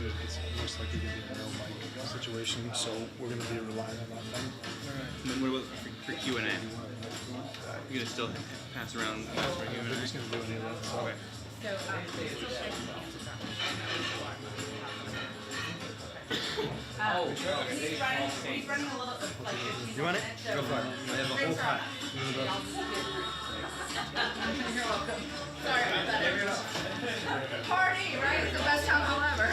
it's most likely going to be a no mic situation, so we're going to be relying on them. And then what about for Q&A? You're going to still pass around for Q&A? We're just going to do any of that. So. Okay. He's running a little like 15 You want it? minutes, so Go for it. I have a whole pot. You're welcome. Sorry about that. Party, right? It's the best town hall ever.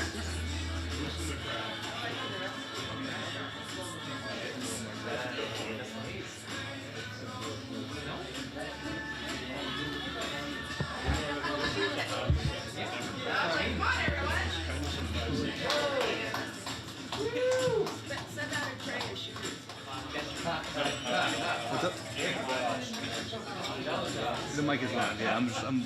Come on, everyone. Woo! Send out a tray of shoes. What's up? The mic is loud. Yeah, I'm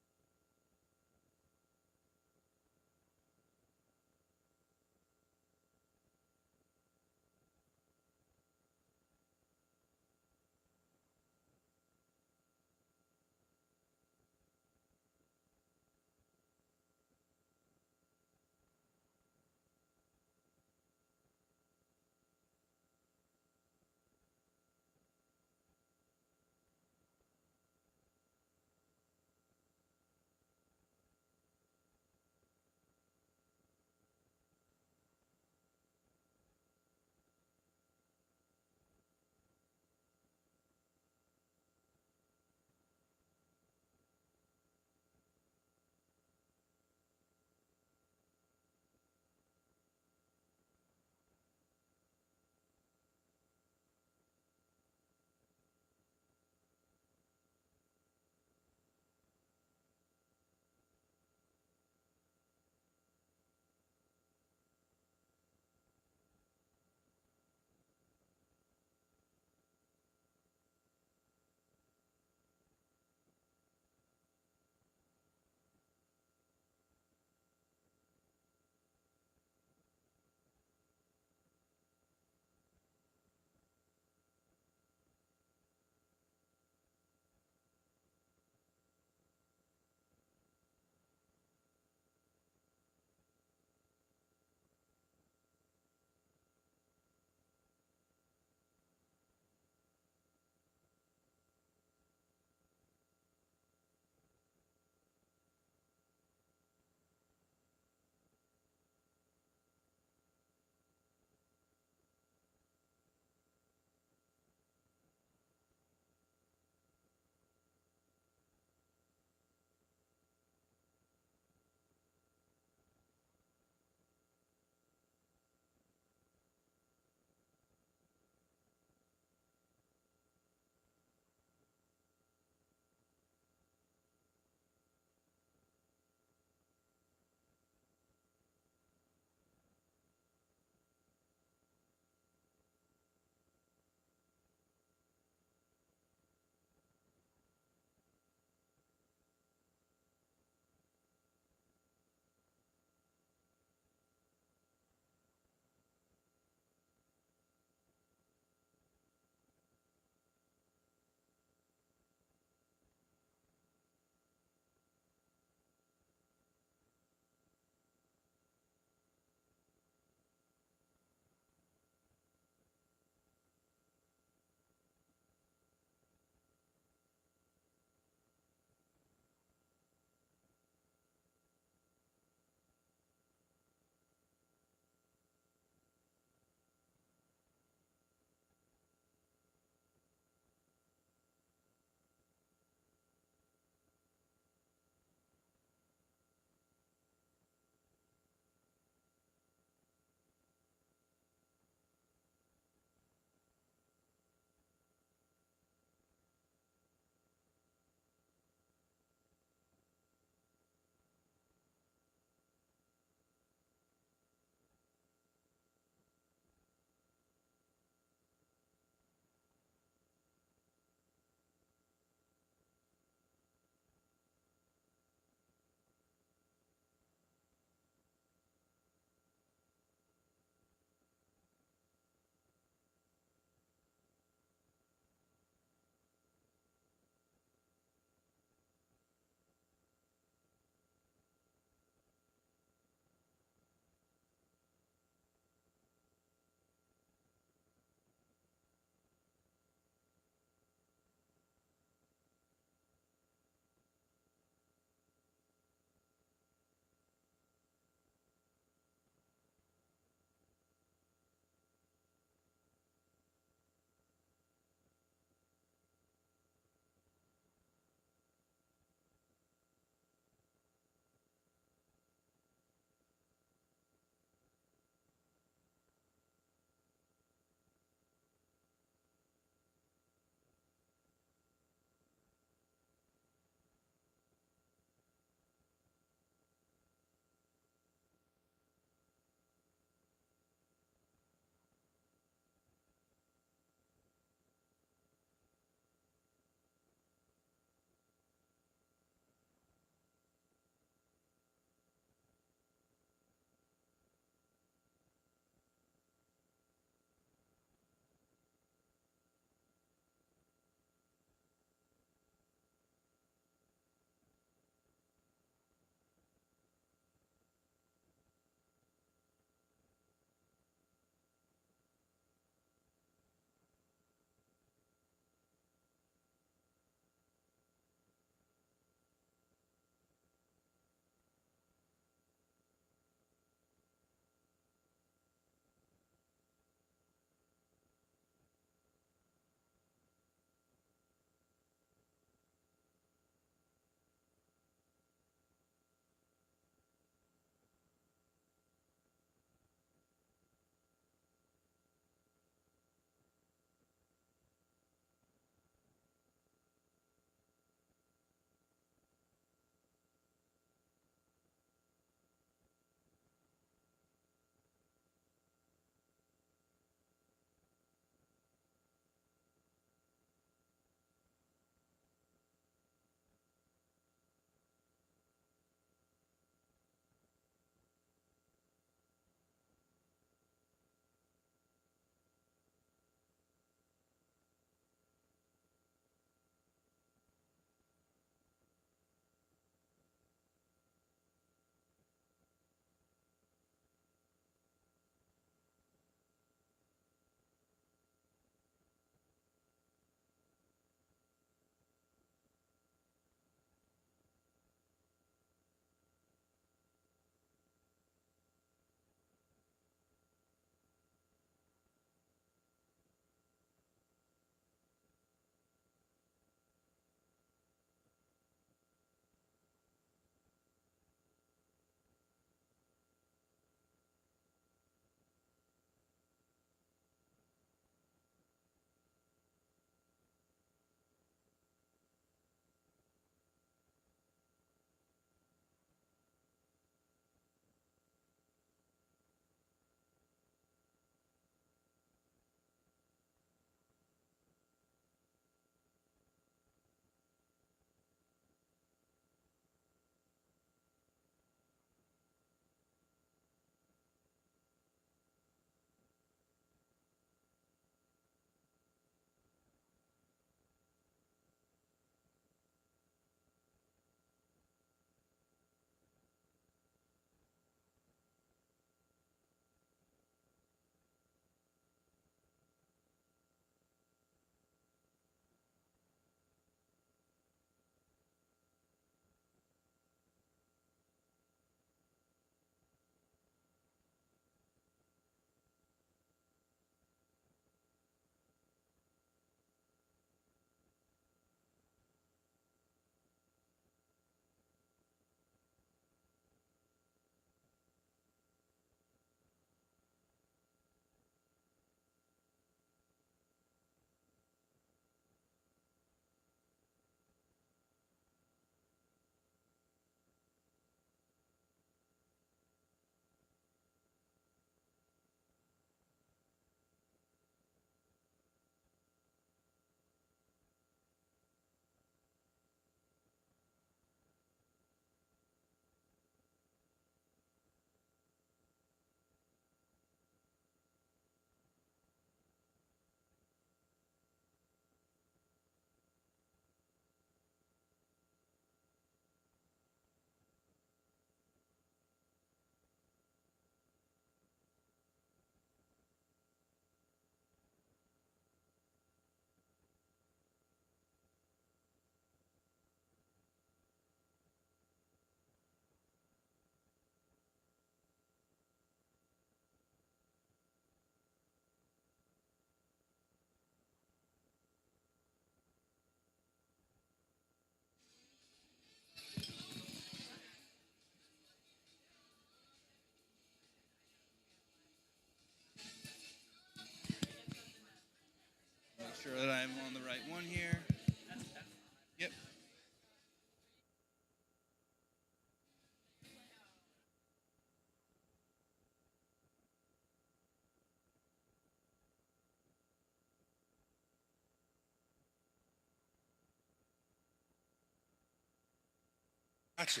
Gotcha.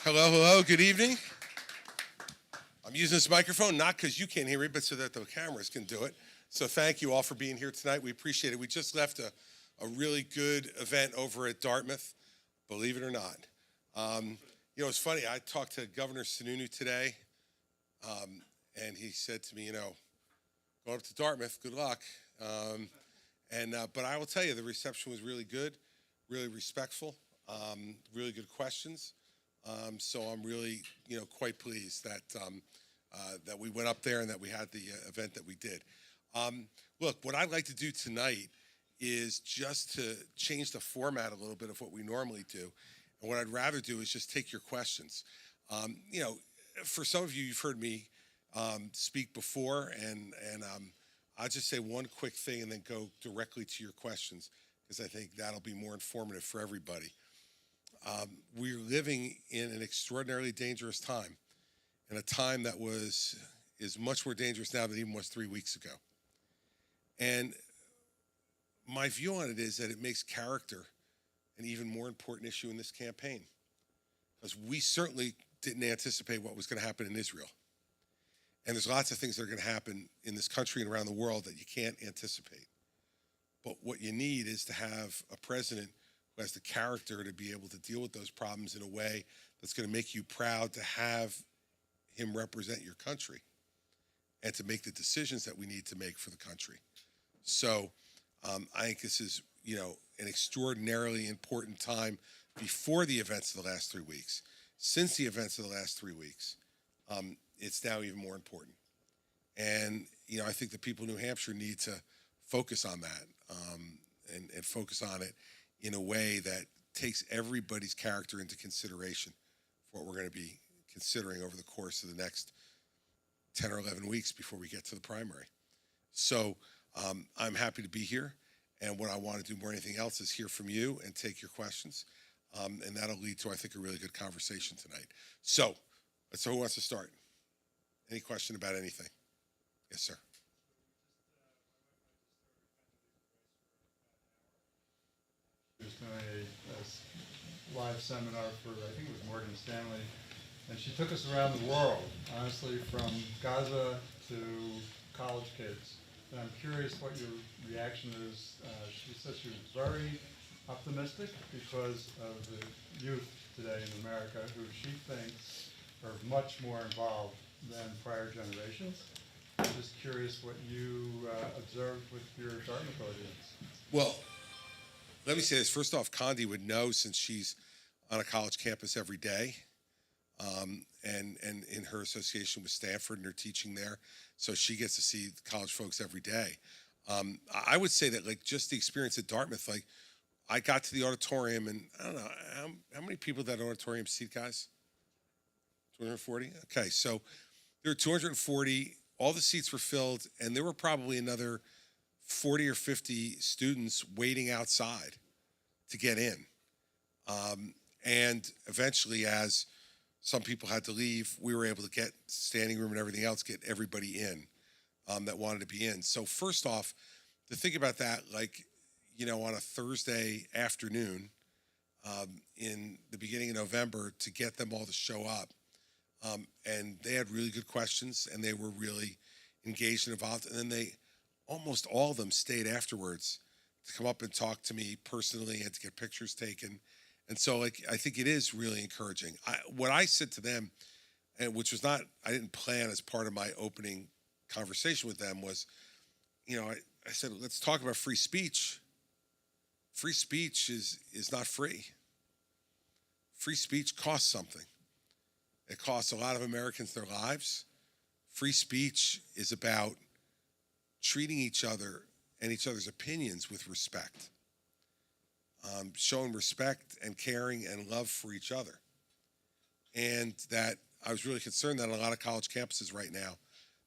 Hello, hello, good evening. I'm using this microphone not because you can't hear me, but so that the cameras can do it. So thank you all for being here tonight. We appreciate it. We just left a really good event over at Dartmouth, believe it or not. It's funny, I talked to Governor Sununu today, and he said to me, going up to Dartmouth, good luck. But I will tell you, the reception was really good, really respectful, really good questions. So I'm really, quite pleased that we went up there and that we had the event that we did. Look, what I'd like to do tonight is just to change the format a little bit of what we normally do. And what I'd rather do is just take your questions. For some of you, you've heard me speak before, and I'll just say one quick thing and then go directly to your questions, because I think that'll be more informative for everybody. We're living in an extraordinarily dangerous time, in a time that is much more dangerous now than even was 3 weeks ago. And my view on it is that it makes character an even more important issue in this campaign, because we certainly didn't anticipate what was going to happen in Israel. And there's lots of things that are going to happen in this country and around the world that you can't anticipate. But what you need is to have a president who has the character to be able to deal with those problems in a way that's going to make you proud to have him represent your country and to make the decisions that we need to make for the country. So I think this is, an extraordinarily important time before the events of the last 3 weeks. Since the events of the last 3 weeks, it's now even more important. And, I think the people of New Hampshire need to focus on that and focus on it in a way that takes everybody's character into consideration for what we're going to be considering over the course of the next 10 or 11 weeks before we get to the primary. So I'm happy to be here. And what I want to do more than anything else is hear from you and take your questions. And that'll lead to, I think, a really good conversation tonight. So who wants to start? Any question about anything? Yes, sir. She was doing a live seminar for, I think it was Morgan Stanley, and she took us around the world, honestly, from Gaza to college kids. And I'm curious what your reaction is. She said she was very optimistic because of the youth today in America, who she thinks are much more involved than prior generations. I'm just curious what you observed with your Dartmouth audience. Well, let me say this. First off, Condi would know, since she's on a college campus every day, and in her association with Stanford and her teaching there, so she gets to see college folks every day. I would say that, just the experience at Dartmouth, I got to the auditorium, and I don't know, how many people did that auditorium seat, guys? 240? Okay, so there were 240. All the seats were filled, and there were probably another 40 or 50 students waiting outside to get in. And eventually, as some people had to leave, we were able to get standing room and everything else, get everybody in that wanted to be in. So first off, to think about that, on a Thursday afternoon in the beginning of November, to get them all to show up. And they had really good questions, and they were really engaged and involved. And then almost all of them stayed afterwards to come up and talk to me personally and to get pictures taken. And so, I think it is really encouraging. What I said to them, and which was not, I didn't plan as part of my opening conversation with them, was, I said, let's talk about free speech. Free speech is not free. Free speech costs something. It costs a lot of Americans their lives. Free speech is about treating each other and each other's opinions with respect. Showing respect and caring and love for each other. And that I was really concerned that a lot of college campuses right now,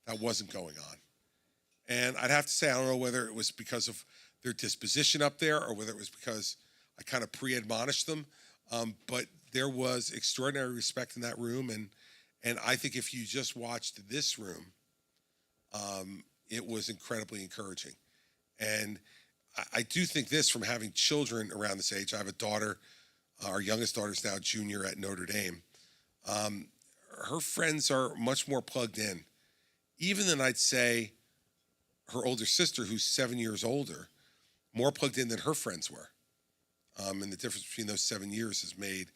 that wasn't going on. And I'd have to say, I don't know whether it was because of their disposition up there or whether it was because I kind of pre-admonished them. But there was extraordinary respect in that room. And I think if you just watched this room, it was incredibly encouraging. And I do think this, from having children around this age. I have a daughter Our youngest daughter's now a junior at Notre Dame. Her friends are much more plugged in, even than I'd say her older sister, who's 7 years older, more plugged in than her friends were. And the difference between those 7 years has made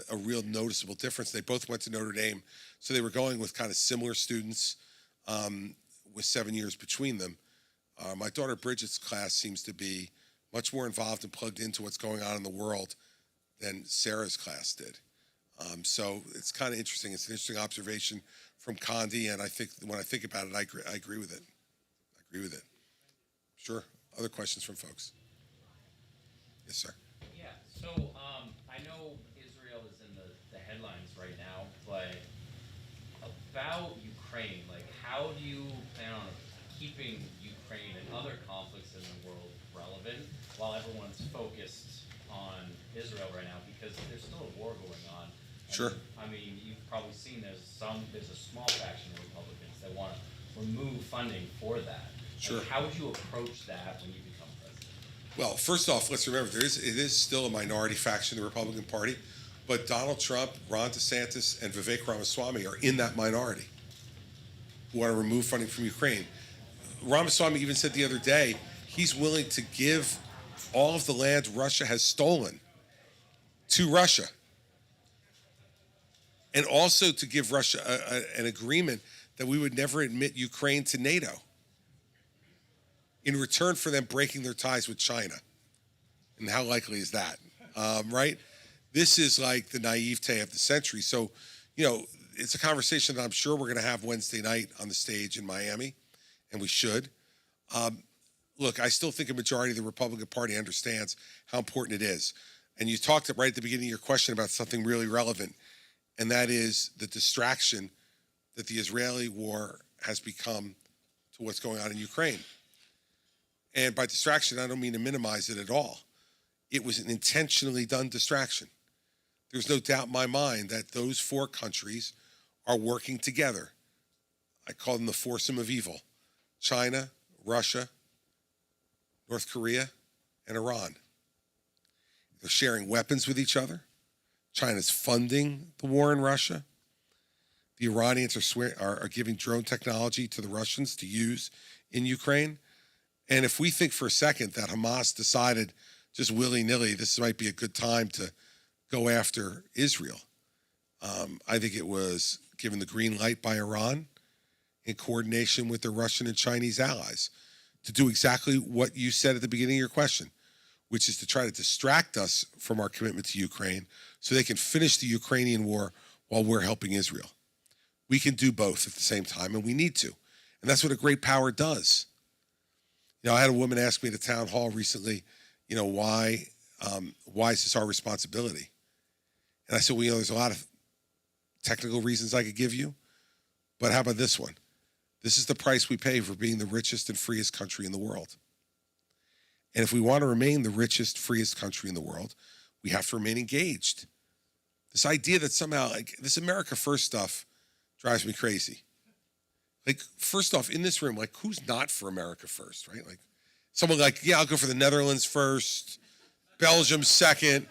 a real noticeable difference. They both went to Notre Dame, so they were going with kind of similar students with 7 years between them. My daughter Bridget's class seems to be much more involved and plugged into what's going on in the world than Sarah's class did. So it's kind of interesting. It's an interesting observation from Condi, and I think when I think about it, I agree with it. I agree with it. Sure. Other questions from folks? Yes, sir. Yeah. So I know Israel is in the headlines right now, but about Ukraine, like how do you plan on keeping Ukraine and other conflicts in the world relevant while everyone's focused on Israel right now, because there's still a war going on. Sure. I mean, you've probably seen there's a small faction of Republicans that want to remove funding for that. Sure. Like, how would you approach that when you become president? Well, first off, let's remember it is still a minority faction in the Republican Party, but Donald Trump, Ron DeSantis, and Vivek Ramaswamy are in that minority who want to remove funding from Ukraine. Ramaswamy even said the other day he's willing to give all of the land Russia has stolen to Russia, and also to give Russia an agreement that we would never admit Ukraine to NATO in return for them breaking their ties with China. And how likely is that, right? This is like the naivete of the century. So, it's a conversation that I'm sure we're going to have Wednesday night on the stage in Miami, and we should. Look, I still think a majority of the Republican Party understands how important it is. And you talked right at the beginning of your question about something really relevant, and that is the distraction that the Israeli war has become to what's going on in Ukraine. And by distraction, I don't mean to minimize it at all. It was an intentionally done distraction. There's no doubt in my mind that those four countries are working together. I call them the foursome of evil: China, Russia, North Korea, and Iran. They're sharing weapons with each other. China's funding the war in Russia. The Iranians are giving drone technology to the Russians to use in Ukraine. And if we think for a second that Hamas decided just willy-nilly this might be a good time to go after Israel, I think it was given the green light by Iran in coordination with their Russian and Chinese allies to do exactly what you said at the beginning of your question, which is to try to distract us from our commitment to Ukraine so they can finish the Ukrainian war while we're helping Israel. We can do both at the same time, and we need to. And that's what a great power does. I had a woman ask me at a town hall recently, why is this our responsibility? And I said, well, there's a lot of technical reasons I could give you, but how about this one? This is the price we pay for being the richest and freest country in the world. And if we want to remain the richest, freest country in the world, we have to remain engaged. This idea that somehow, this America First stuff drives me crazy. First off, in this room, who's not for America First, right? Someone I'll go for the Netherlands first, Belgium second,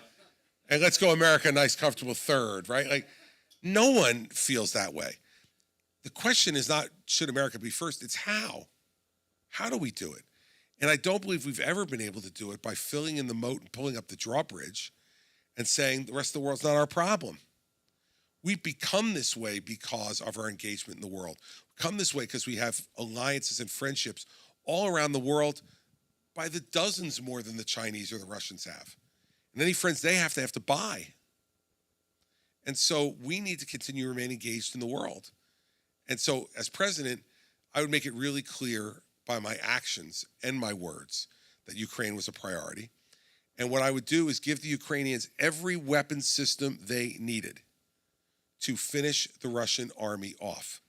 and let's go America nice, comfortable third, right? No one feels that way. The question is not, should America be first? It's how. How do we do it? And I don't believe we've ever been able to do it by filling in the moat and pulling up the drawbridge and saying the rest of the world's not our problem. We've become this way because of our engagement in the world. We've come this way because we have alliances and friendships all around the world by the dozens more than the Chinese or the Russians have. And any friends they have to buy. And so we need to continue to remain engaged in the world. And so as president, I would make it really clear by my actions and my words that Ukraine was a priority. And what I would do is give the Ukrainians every weapon system they needed to finish the Russian army off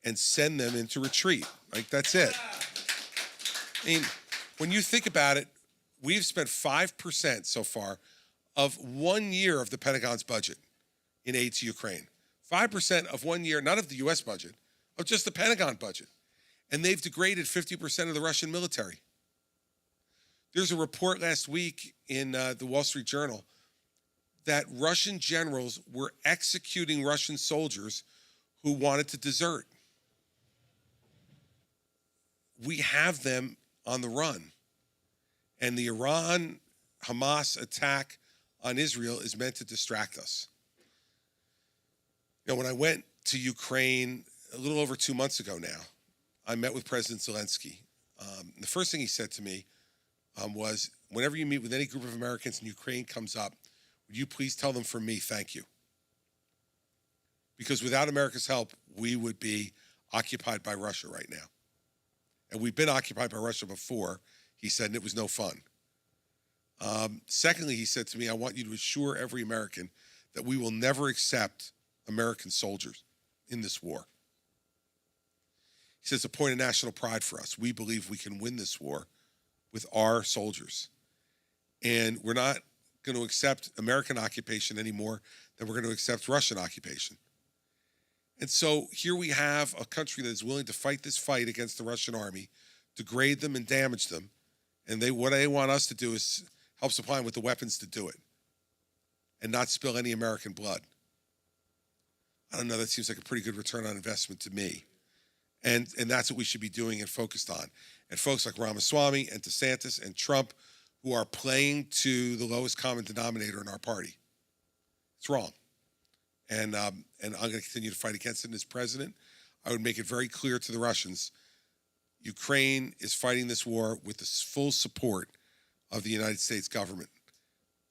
and send them into retreat. That's it. I mean, when you think about it, we've spent 5% so far of 1 year of the Pentagon's budget in aid to Ukraine. 5% of 1 year, not of the U.S. budget, of just the Pentagon budget. And they've degraded 50% of the Russian military. There's a report last week in the Wall Street Journal that Russian generals were executing Russian soldiers who wanted to desert. We have them on the run. And the Iran-Hamas attack on Israel is meant to distract us. You know, when I went to Ukraine a little over 2 months ago now, I met with President Zelensky. The first thing he said to me was, whenever you meet with any group of Americans and Ukraine comes up, would you please tell them from me, thank you? Because without America's help, we would be occupied by Russia right now. And we've been occupied by Russia before, he said, and it was no fun. Secondly, he said to me, I want you to assure every American that we will never accept American soldiers in this war. He says, it's a point of national pride for us. We believe we can win this war with our soldiers. And we're not going to accept American occupation anymore than we're going to accept Russian occupation. And so here we have a country that is willing to fight this fight against the Russian army, degrade them and damage them. And what they want us to do is help supply them with the weapons to do it and not spill any American blood. I don't know, that seems like a pretty good return on investment to me. And that's what we should be doing and focused on. And folks like Ramaswamy and DeSantis and Trump who are playing to the lowest common denominator in our party. It's wrong. And I'm going to continue to fight against it as president. I would make it very clear to the Russians, Ukraine is fighting this war with the full support of the United States government.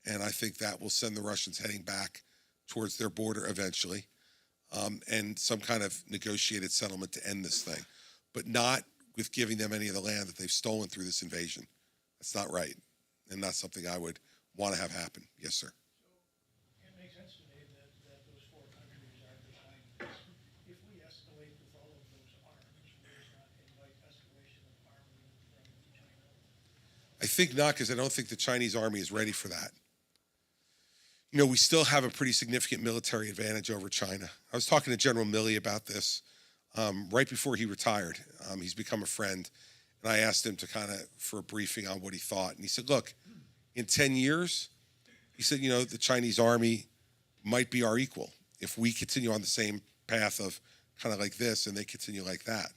And I think that will send the Russians heading back towards their border eventually, and some kind of negotiated settlement to end this thing, but not with giving them any of the land that they've stolen through this invasion. That's not right, and not something I would want to have happen. Yes, sir. It makes sense to me that those four countries are behind this. If we escalate with all of those arms, will it not invite escalation of armament from China? I think not, because I don't think the Chinese army is ready for that. You know, we still have a pretty significant military advantage over China. I was talking to General Milley about this right before he retired. He's become a friend, and I asked him to for a briefing on what he thought. And he said, look, in 10 years, he said, you know, the Chinese army might be our equal if we continue on the same path of kind of like this and they continue like that.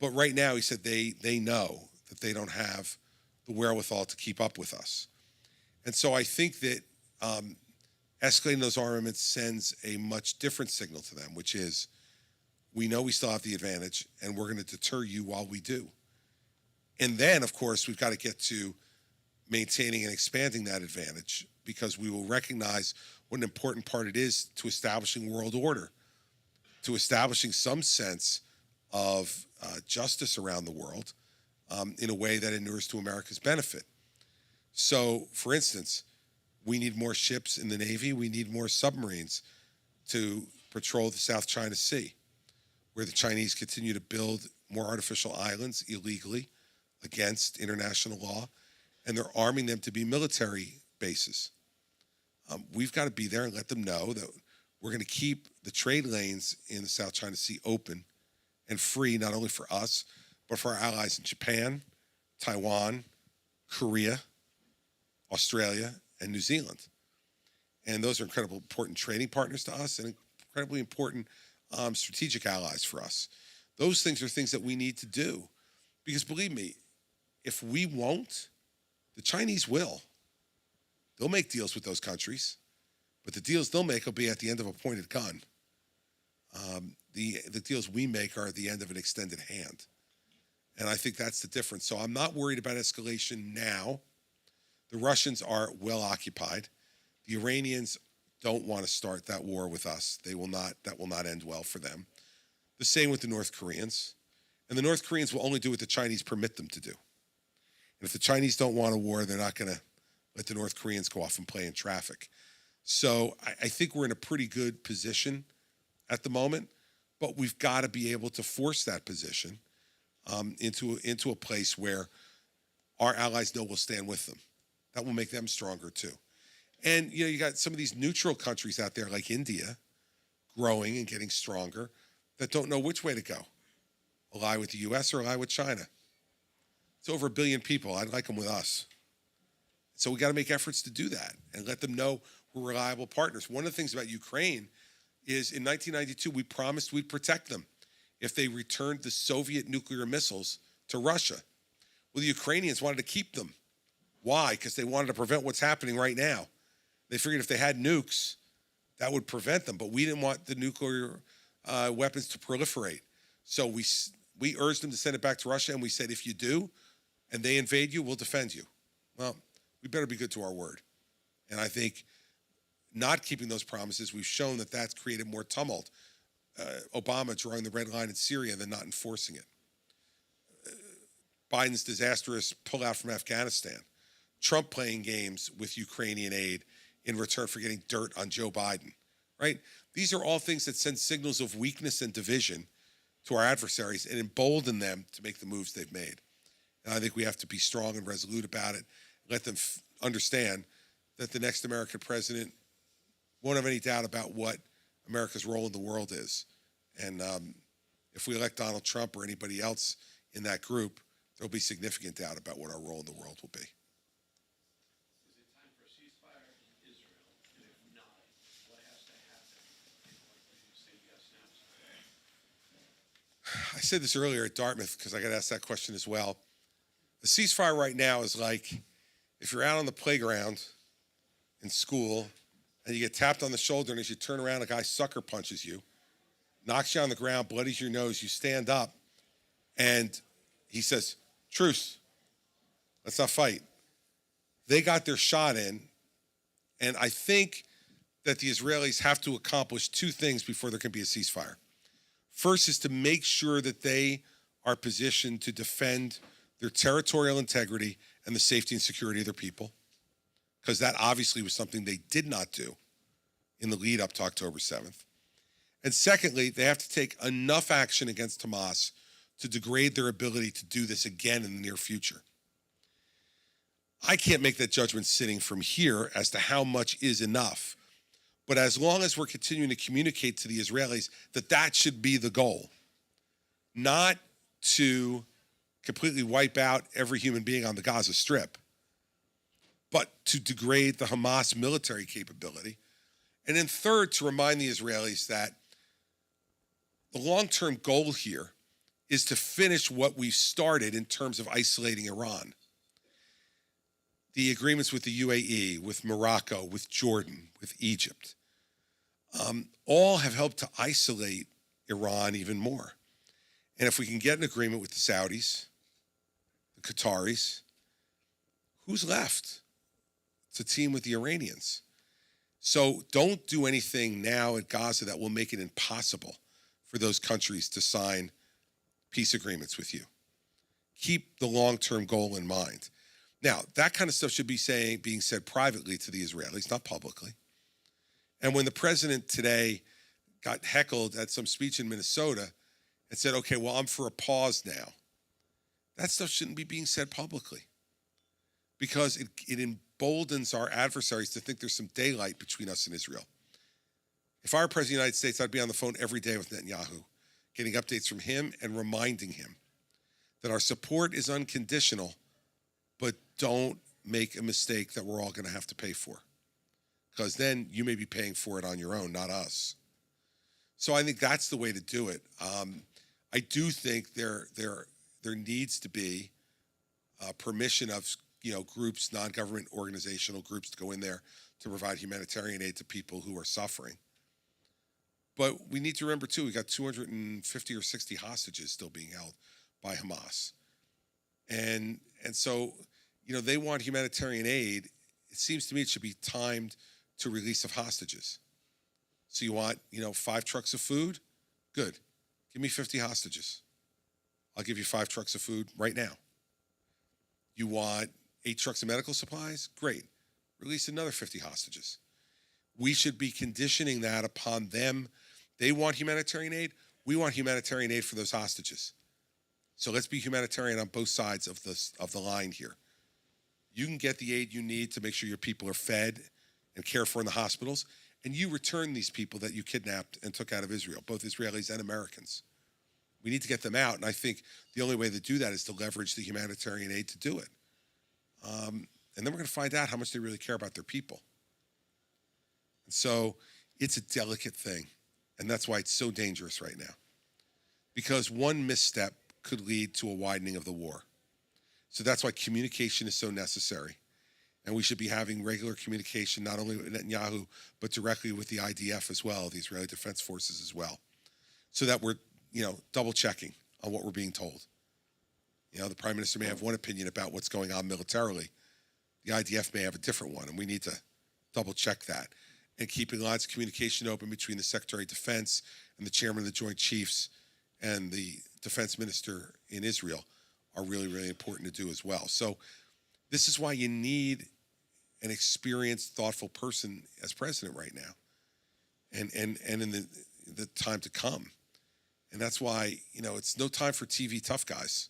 But right now, he said they know that they don't have the wherewithal to keep up with us. And so I think that escalating those armaments sends a much different signal to them, which is, we know we still have the advantage, and we're going to deter you while we do. And then, of course, we've got to get to maintaining and expanding that advantage, because we will recognize what an important part it is to establishing world order, to establishing some sense of justice around the world in a way that inures to America's benefit. So, for instance, we need more ships in the Navy. We need more submarines to patrol the South China Sea, where the Chinese continue to build more artificial islands illegally against international law, and they're arming them to be military bases. We've got to be there and let them know that we're going to keep the trade lanes in the South China Sea open and free, not only for us, but for our allies in Japan, Taiwan, Korea, Australia, and New Zealand. And those are incredibly important trading partners to us and incredibly important strategic allies for us. Those things are things that we need to do, because believe me, if we won't, the Chinese will. They'll make deals with those countries, but the deals they'll make will be at the end of a pointed gun. The deals we make are at the end of an extended hand. And I think that's the difference. So I'm not worried about escalation now. The Russians are well occupied. The Iranians don't want to start that war with us. That will not end well for them. The same with the North Koreans. And the North Koreans will only do what the Chinese permit them to do. And if the Chinese don't want a war, they're not going to let the North Koreans go off and play in traffic. So I think we're in a pretty good position at the moment, but we've got to be able to force that position into a place where our allies know we'll stand with them. That will make them stronger too. And you know, you got some of these neutral countries out there like India growing and getting stronger that don't know which way to go. Ally with the US or ally with China. It's over 1 billion people. I'd like them with us. So we got to make efforts to do that and let them know we're reliable partners. One of the things about Ukraine is in 1992, we promised we'd protect them if they returned the Soviet nuclear missiles to Russia. Well, the Ukrainians wanted to keep them. Why? Because they wanted to prevent what's happening right now. They figured if they had nukes, that would prevent them. But we didn't want the nuclear weapons to proliferate. So we urged them to send it back to Russia, and we said, if you do, and they invade you, we'll defend you. Well, we better be good to our word. And I think not keeping those promises, we've shown that that's created more tumult. Obama drawing the red line in Syria than not enforcing it. Biden's disastrous pullout from Afghanistan. Trump playing games with Ukrainian aid in return for getting dirt on Joe Biden, right? These are all things that send signals of weakness and division to our adversaries and embolden them to make the moves they've made. And I think we have to be strong and resolute about it, let them understand that the next American president won't have any doubt about what America's role in the world is. And if we elect Donald Trump or anybody else in that group, there'll be significant doubt about what our role in the world will be. Is it time for a ceasefire in Israel? And if not, what has to happen in order for you to say yes now? I said this earlier at Dartmouth because I got asked that question as well. The ceasefire right now is like if you're out on the playground in school and you get tapped on the shoulder, and as you turn around, a guy sucker punches you, knocks you on the ground, bloodies your nose, you stand up, and he says, truce, let's not fight. They got their shot in, and I think that the Israelis have to accomplish two things before there can be a ceasefire. First is to make sure that they are positioned to defend their territorial integrity and the safety and security of their people, because that obviously was something they did not do in the lead up to October 7th. And secondly, they have to take enough action against Hamas to degrade their ability to do this again in the near future. I can't make that judgment sitting from here as to how much is enough. But as long as we're continuing to communicate to the Israelis that that should be the goal, not to completely wipe out every human being on the Gaza Strip, but to degrade the Hamas military capability. And then third, to remind the Israelis that the long-term goal here is to finish what we've started in terms of isolating Iran. The agreements with the UAE, with Morocco, with Jordan, with Egypt, all have helped to isolate Iran even more. And if we can get an agreement with the Saudis, the Qataris, who's left to team with the Iranians? So don't do anything now at Gaza that will make it impossible for those countries to sign peace agreements with you. Keep the long-term goal in mind. Now, that kind of stuff should be being said privately to the Israelis, not publicly. And when the president today got heckled at some speech in Minnesota and said, okay, well, I'm for a pause now, that stuff shouldn't be being said publicly because it emboldens our adversaries to think there's some daylight between us and Israel. If I were president of the United States, I'd be on the phone every day with Netanyahu, getting updates from him and reminding him that our support is unconditional, but don't make a mistake that we're all going to have to pay for, because then you may be paying for it on your own, not us. So I think that's the way to do it. I do think there needs to be permission of groups, non-government organizational groups, to go in there to provide humanitarian aid to people who are suffering. But we need to remember too, we got 250 or 60 hostages still being held by Hamas, and so they want humanitarian aid. It seems to me it should be timed to release of hostages. So you want 5 trucks of food? Good. Give me 50 hostages. I'll give you 5 trucks of food right now. You want 8 trucks of medical supplies? Great. Release another 50 hostages. We should be conditioning that upon them. They want humanitarian aid. We want humanitarian aid for those hostages. So let's be humanitarian on both sides of the line here. You can get the aid you need to make sure your people are fed and cared for in the hospitals, and you return these people that you kidnapped and took out of Israel, both Israelis and Americans. We need to get them out, and I think the only way to do that is to leverage the humanitarian aid to do it. And then we're going to find out how much they really care about their people. So it's a delicate thing. And that's why it's so dangerous right now. Because one misstep could lead to a widening of the war. So that's why communication is so necessary. And we should be having regular communication, not only with Netanyahu, but directly with the IDF as well, the Israeli Defense Forces as well, so that we're, double checking on what we're being told. The Prime Minister may have one opinion about what's going on militarily. The IDF may have a different one, and we need to double check that. And keeping lines of communication open between the Secretary of Defense and the Chairman of the Joint Chiefs and the Defense Minister in Israel are really, really important to do as well. So this is why you need an experienced, thoughtful person as president right now, and in the time to come. And that's why, it's no time for TV tough guys,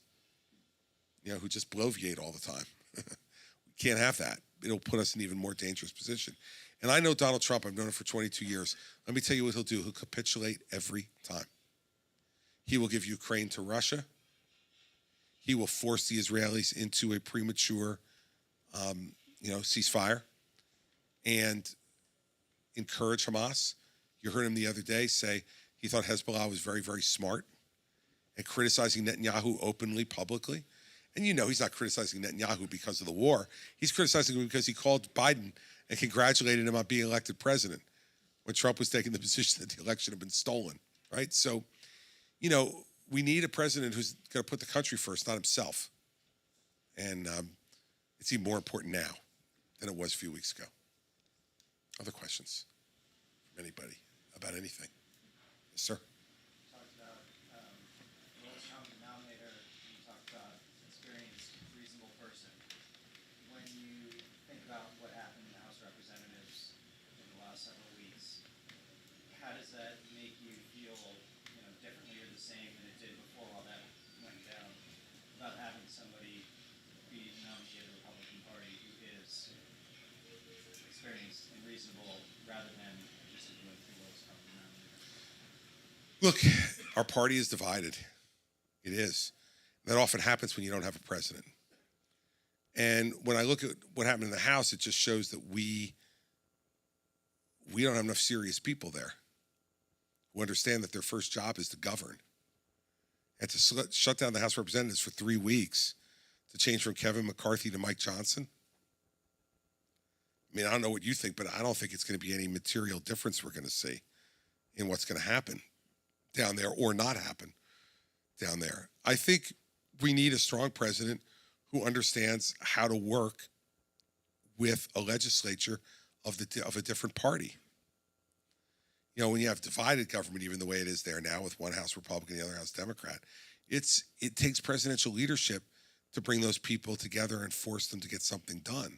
who just bloviate all the time. We can't have that. It'll put us in an even more dangerous position. And I know Donald Trump. I've known him for 22 years. Let me tell you what he'll do. He'll capitulate every time. He will give Ukraine to Russia. He will force the Israelis into a premature ceasefire and encourage Hamas. You heard him the other day say he thought Hezbollah was very, very smart and criticizing Netanyahu openly, publicly. And he's not criticizing Netanyahu because of the war. He's criticizing him because he called Biden and congratulated him on being elected president when Trump was taking the position that the election had been stolen, right? So, we need a president who's going to put the country first, not himself. And it's even more important now than it was a few weeks ago. Other questions from anybody about anything? Yes, sir. Talked about lowest common denominator. You talked about experienced, reasonable person. When you think about what happened in the House of Representatives in the last several weeks, how does that make you feel, differently or the same than it did before all that went down, about having somebody be nominated the Republican Party who is experienced and reasonable rather than just doing the lowest common denominator? Look, our party is divided. It is. That often happens when you don't have a president. And when I look at what happened in the House, it just shows that we don't have enough serious people there who understand that their first job is to govern. And to shut down the House of Representatives for 3 weeks, to change from Kevin McCarthy to Mike Johnson. I don't know what you think, but I don't think it's going to be any material difference we're going to see in what's going to happen down there or not happen down there. I think we need a strong president who understands how to work with a legislature of a different party. When you have divided government, even the way it is there now, with one House Republican, the other House Democrat, it takes presidential leadership to bring those people together and force them to get something done.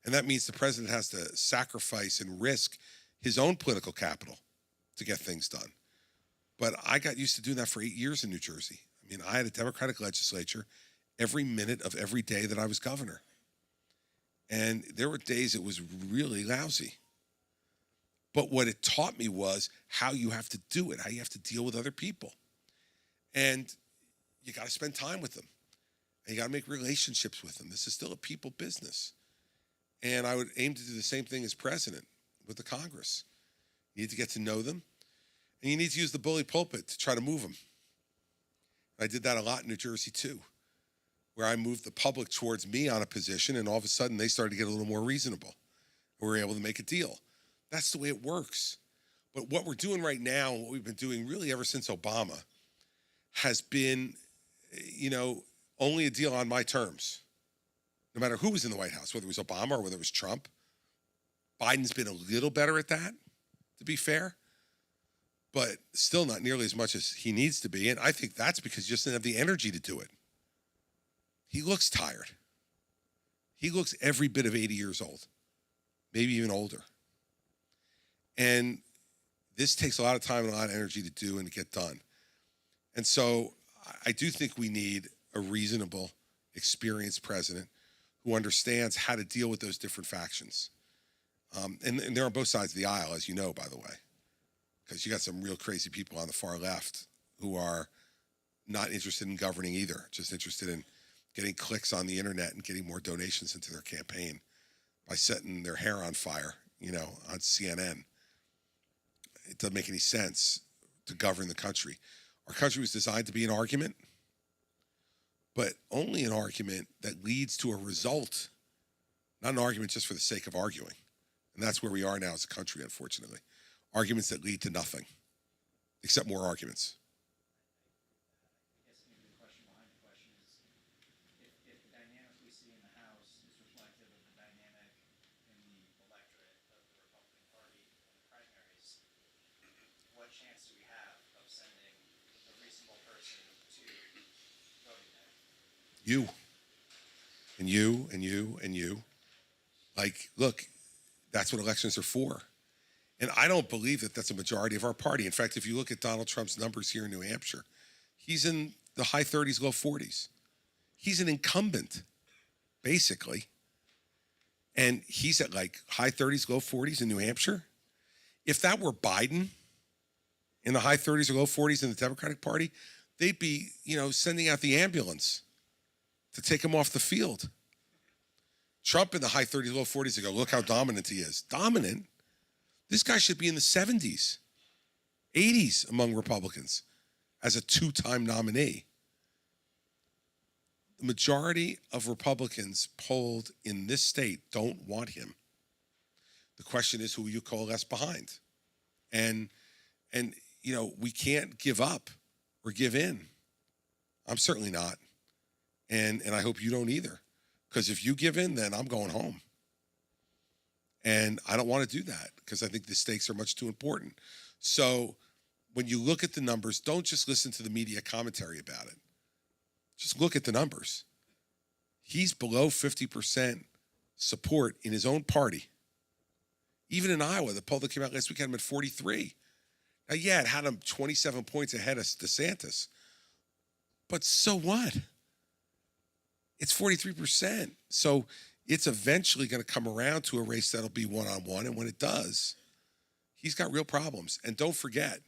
And that means the president has to sacrifice and risk his own political capital to get things done. But I got used to doing that for 8 years in New Jersey. I had a Democratic legislature every minute of every day that I was governor. And there were days it was really lousy. But what it taught me was how you have to do it, how you have to deal with other people. And you got to spend time with them. And you got to make relationships with them. This is still a people business. And I would aim to do the same thing as president with the Congress. You need to get to know them. And you need to use the bully pulpit to try to move them. I did that a lot in New Jersey too, where I moved the public towards me on a position, and all of a sudden they started to get a little more reasonable. We were able to make a deal. That's the way it works. But what we're doing right now, and what we've been doing really ever since Obama, has been, only a deal on my terms. No matter who was in the White House, whether it was Obama or whether it was Trump. Biden's been a little better at that, to be fair, but still not nearly as much as he needs to be. And I think that's because he just didn't have the energy to do it. He looks tired. He looks every bit of 80 years old, maybe even older. And this takes a lot of time and a lot of energy to do and to get done. And so I do think we need a reasonable, experienced president who understands how to deal with those different factions. And they're on both sides of the aisle, as you know, by the way, because you got some real crazy people on the far left who are not interested in governing either, just interested in getting clicks on the internet and getting more donations into their campaign by setting their hair on fire on CNN. It doesn't make any sense to govern the country. Our country was designed to be an argument, but only an argument that leads to a result, not an argument just for the sake of arguing. And that's where we are now as a country, unfortunately. Arguments that lead to nothing, except more arguments. I guess maybe the question behind the question is, if the dynamic we see in the House is reflective of the dynamic in the electorate of the Republican Party in the primaries, what chance do we have of sending a reasonable person to voting there? You. And you, and you, and you. Like, look, that's what elections are for. And I don't believe that that's a majority of our party. In fact, if you look at Donald Trump's numbers here in New Hampshire, he's in the high 30s, low 40s. He's an incumbent, basically. And he's at like high 30s, low 40s in New Hampshire. If that were Biden in the high 30s or low 40s in the Democratic Party, they'd be, sending out the ambulance to take him off the field. Trump in the high 30s, low 40s, they go, look how dominant he is. Dominant? This guy should be in the 70s, 80s among Republicans as a two-time nominee. The majority of Republicans polled in this state don't want him. The question is who you coalesce behind. And we can't give up or give in. I'm certainly not. And I hope you don't either. Because if you give in, then I'm going home. And I don't want to do that because I think the stakes are much too important. So when you look at the numbers, don't just listen to the media commentary about it. Just look at the numbers. He's below 50% support in his own party. Even in Iowa, the poll that came out last week had him at 43. Now, yeah, it had him 27 points ahead of DeSantis. But so what? It's 43%. So it's eventually going to come around to a race that'll be one-on-one. And when it does, he's got real problems. And don't forget,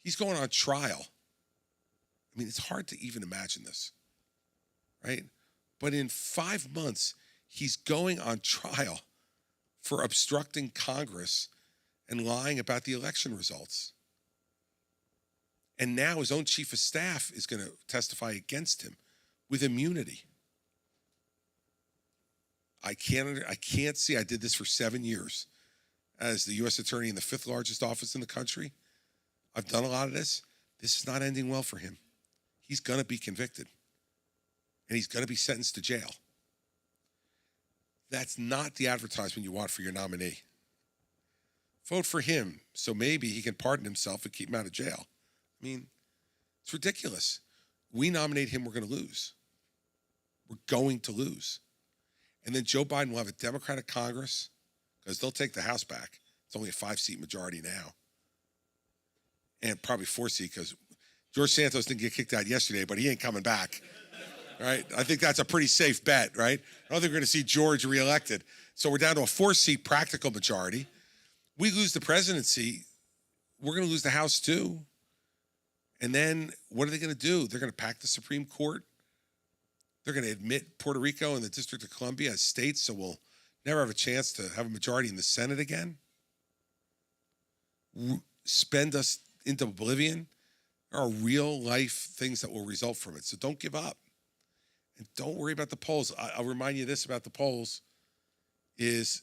he's going on trial. I mean, it's hard to even imagine this, right? But in 5 months, he's going on trial for obstructing Congress and lying about the election results. And now his own chief of staff is going to testify against him with immunity. I can't see. I did this for 7 years as the U.S. attorney in the 5th largest office in the country. I've done a lot of this. This is not ending well for him. He's going to be convicted. And he's going to be sentenced to jail. That's not the advertisement you want for your nominee. Vote for him so maybe he can pardon himself and keep him out of jail. I mean, it's ridiculous. We nominate him, we're going to lose. We're going to lose. And then Joe Biden will have a Democratic Congress because they'll take the House back. It's only a 5-seat majority now. And probably 4-seat because George Santos didn't get kicked out yesterday, but he ain't coming back. Right? I think that's a pretty safe bet, right? I don't think we're going to see George reelected. So we're down to a 4-seat practical majority. We lose the presidency, we're going to lose the House too. And then what are they going to do? They're going to pack the Supreme Court. They're going to admit Puerto Rico and the District of Columbia as states, so we'll never have a chance to have a majority in the Senate again. Spend us into oblivion. There are real life things that will result from it. So don't give up. And don't worry about the polls. I'll remind you this about the polls is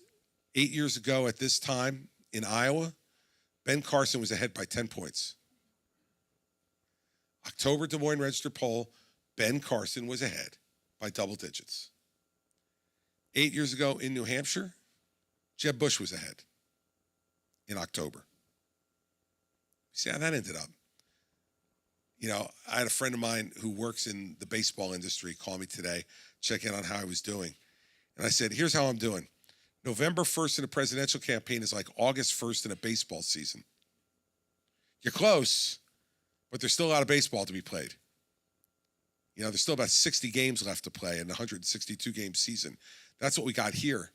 8 years ago at this time in Iowa, Ben Carson was ahead by 10 points. October Des Moines Register poll, Ben Carson was ahead by double digits. 8 years ago in New Hampshire, Jeb Bush was ahead in October. See how that ended up. I had a friend of mine who works in the baseball industry call me today, check in on how I was doing. And I said, here's how I'm doing. November 1st in a presidential campaign is like August 1st in a baseball season. You're close, but there's still a lot of baseball to be played. There's still about 60 games left to play in a 162-game season. That's what we got here.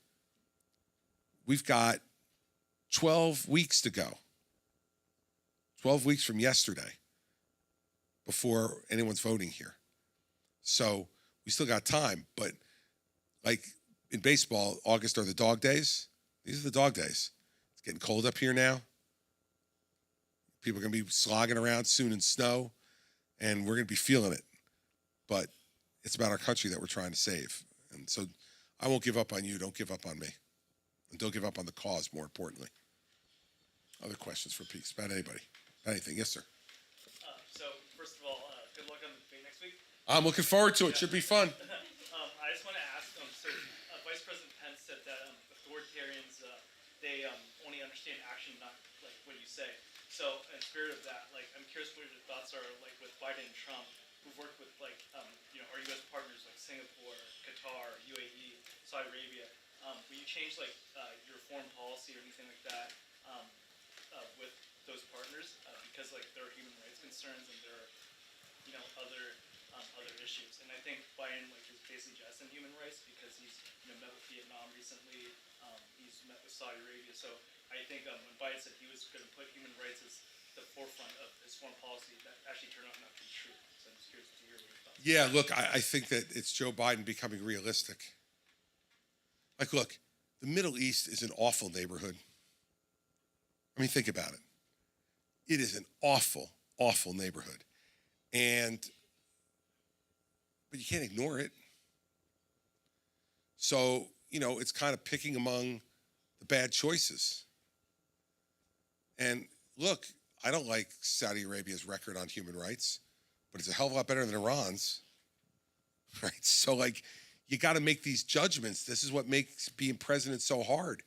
We've got 12 weeks to go. 12 weeks from yesterday before anyone's voting here. So we still got time, but like in baseball, August are the dog days. These are the dog days. It's getting cold up here now. People are going to be slogging around soon in snow, and we're going to be feeling it. But it's about our country that we're trying to save. And so I won't give up on you. Don't give up on me. And don't give up on the cause, more importantly. Other questions for Peaks about anybody? About anything? Yes, sir. So, first of all, good luck on the debate next week. I'm looking forward to it. Should be fun. I just want to ask, Vice President Pence said that authoritarians, they only understand action, not like what you say. So, in the spirit of that, like, I'm curious what your thoughts are, like, with Biden and Trump, who've worked with, like, our U.S. partners like Singapore, Qatar, UAE, Saudi Arabia. Will you change, like, your foreign policy or anything like that with those partners? Because, like, there are human rights concerns and there are, other issues. And I think Biden, like, is basically just in human rights because he's, met with Vietnam recently. He's met with Saudi Arabia. So I think when Biden said he was going to put human rights as the forefront of his foreign policy, that actually turned out not to be true. So I'm just curious to hear what your thoughts. Yeah, look, I think that it's Joe Biden becoming realistic. Like, look, the Middle East is an awful neighborhood. I mean, think about it. It is an awful, awful neighborhood. But you can't ignore it. So, it's kind of picking among the bad choices. And look, I don't like Saudi Arabia's record on human rights, but it's a hell of a lot better than Iran's, right? So, like, you got to make these judgments. This is what makes being president so hard,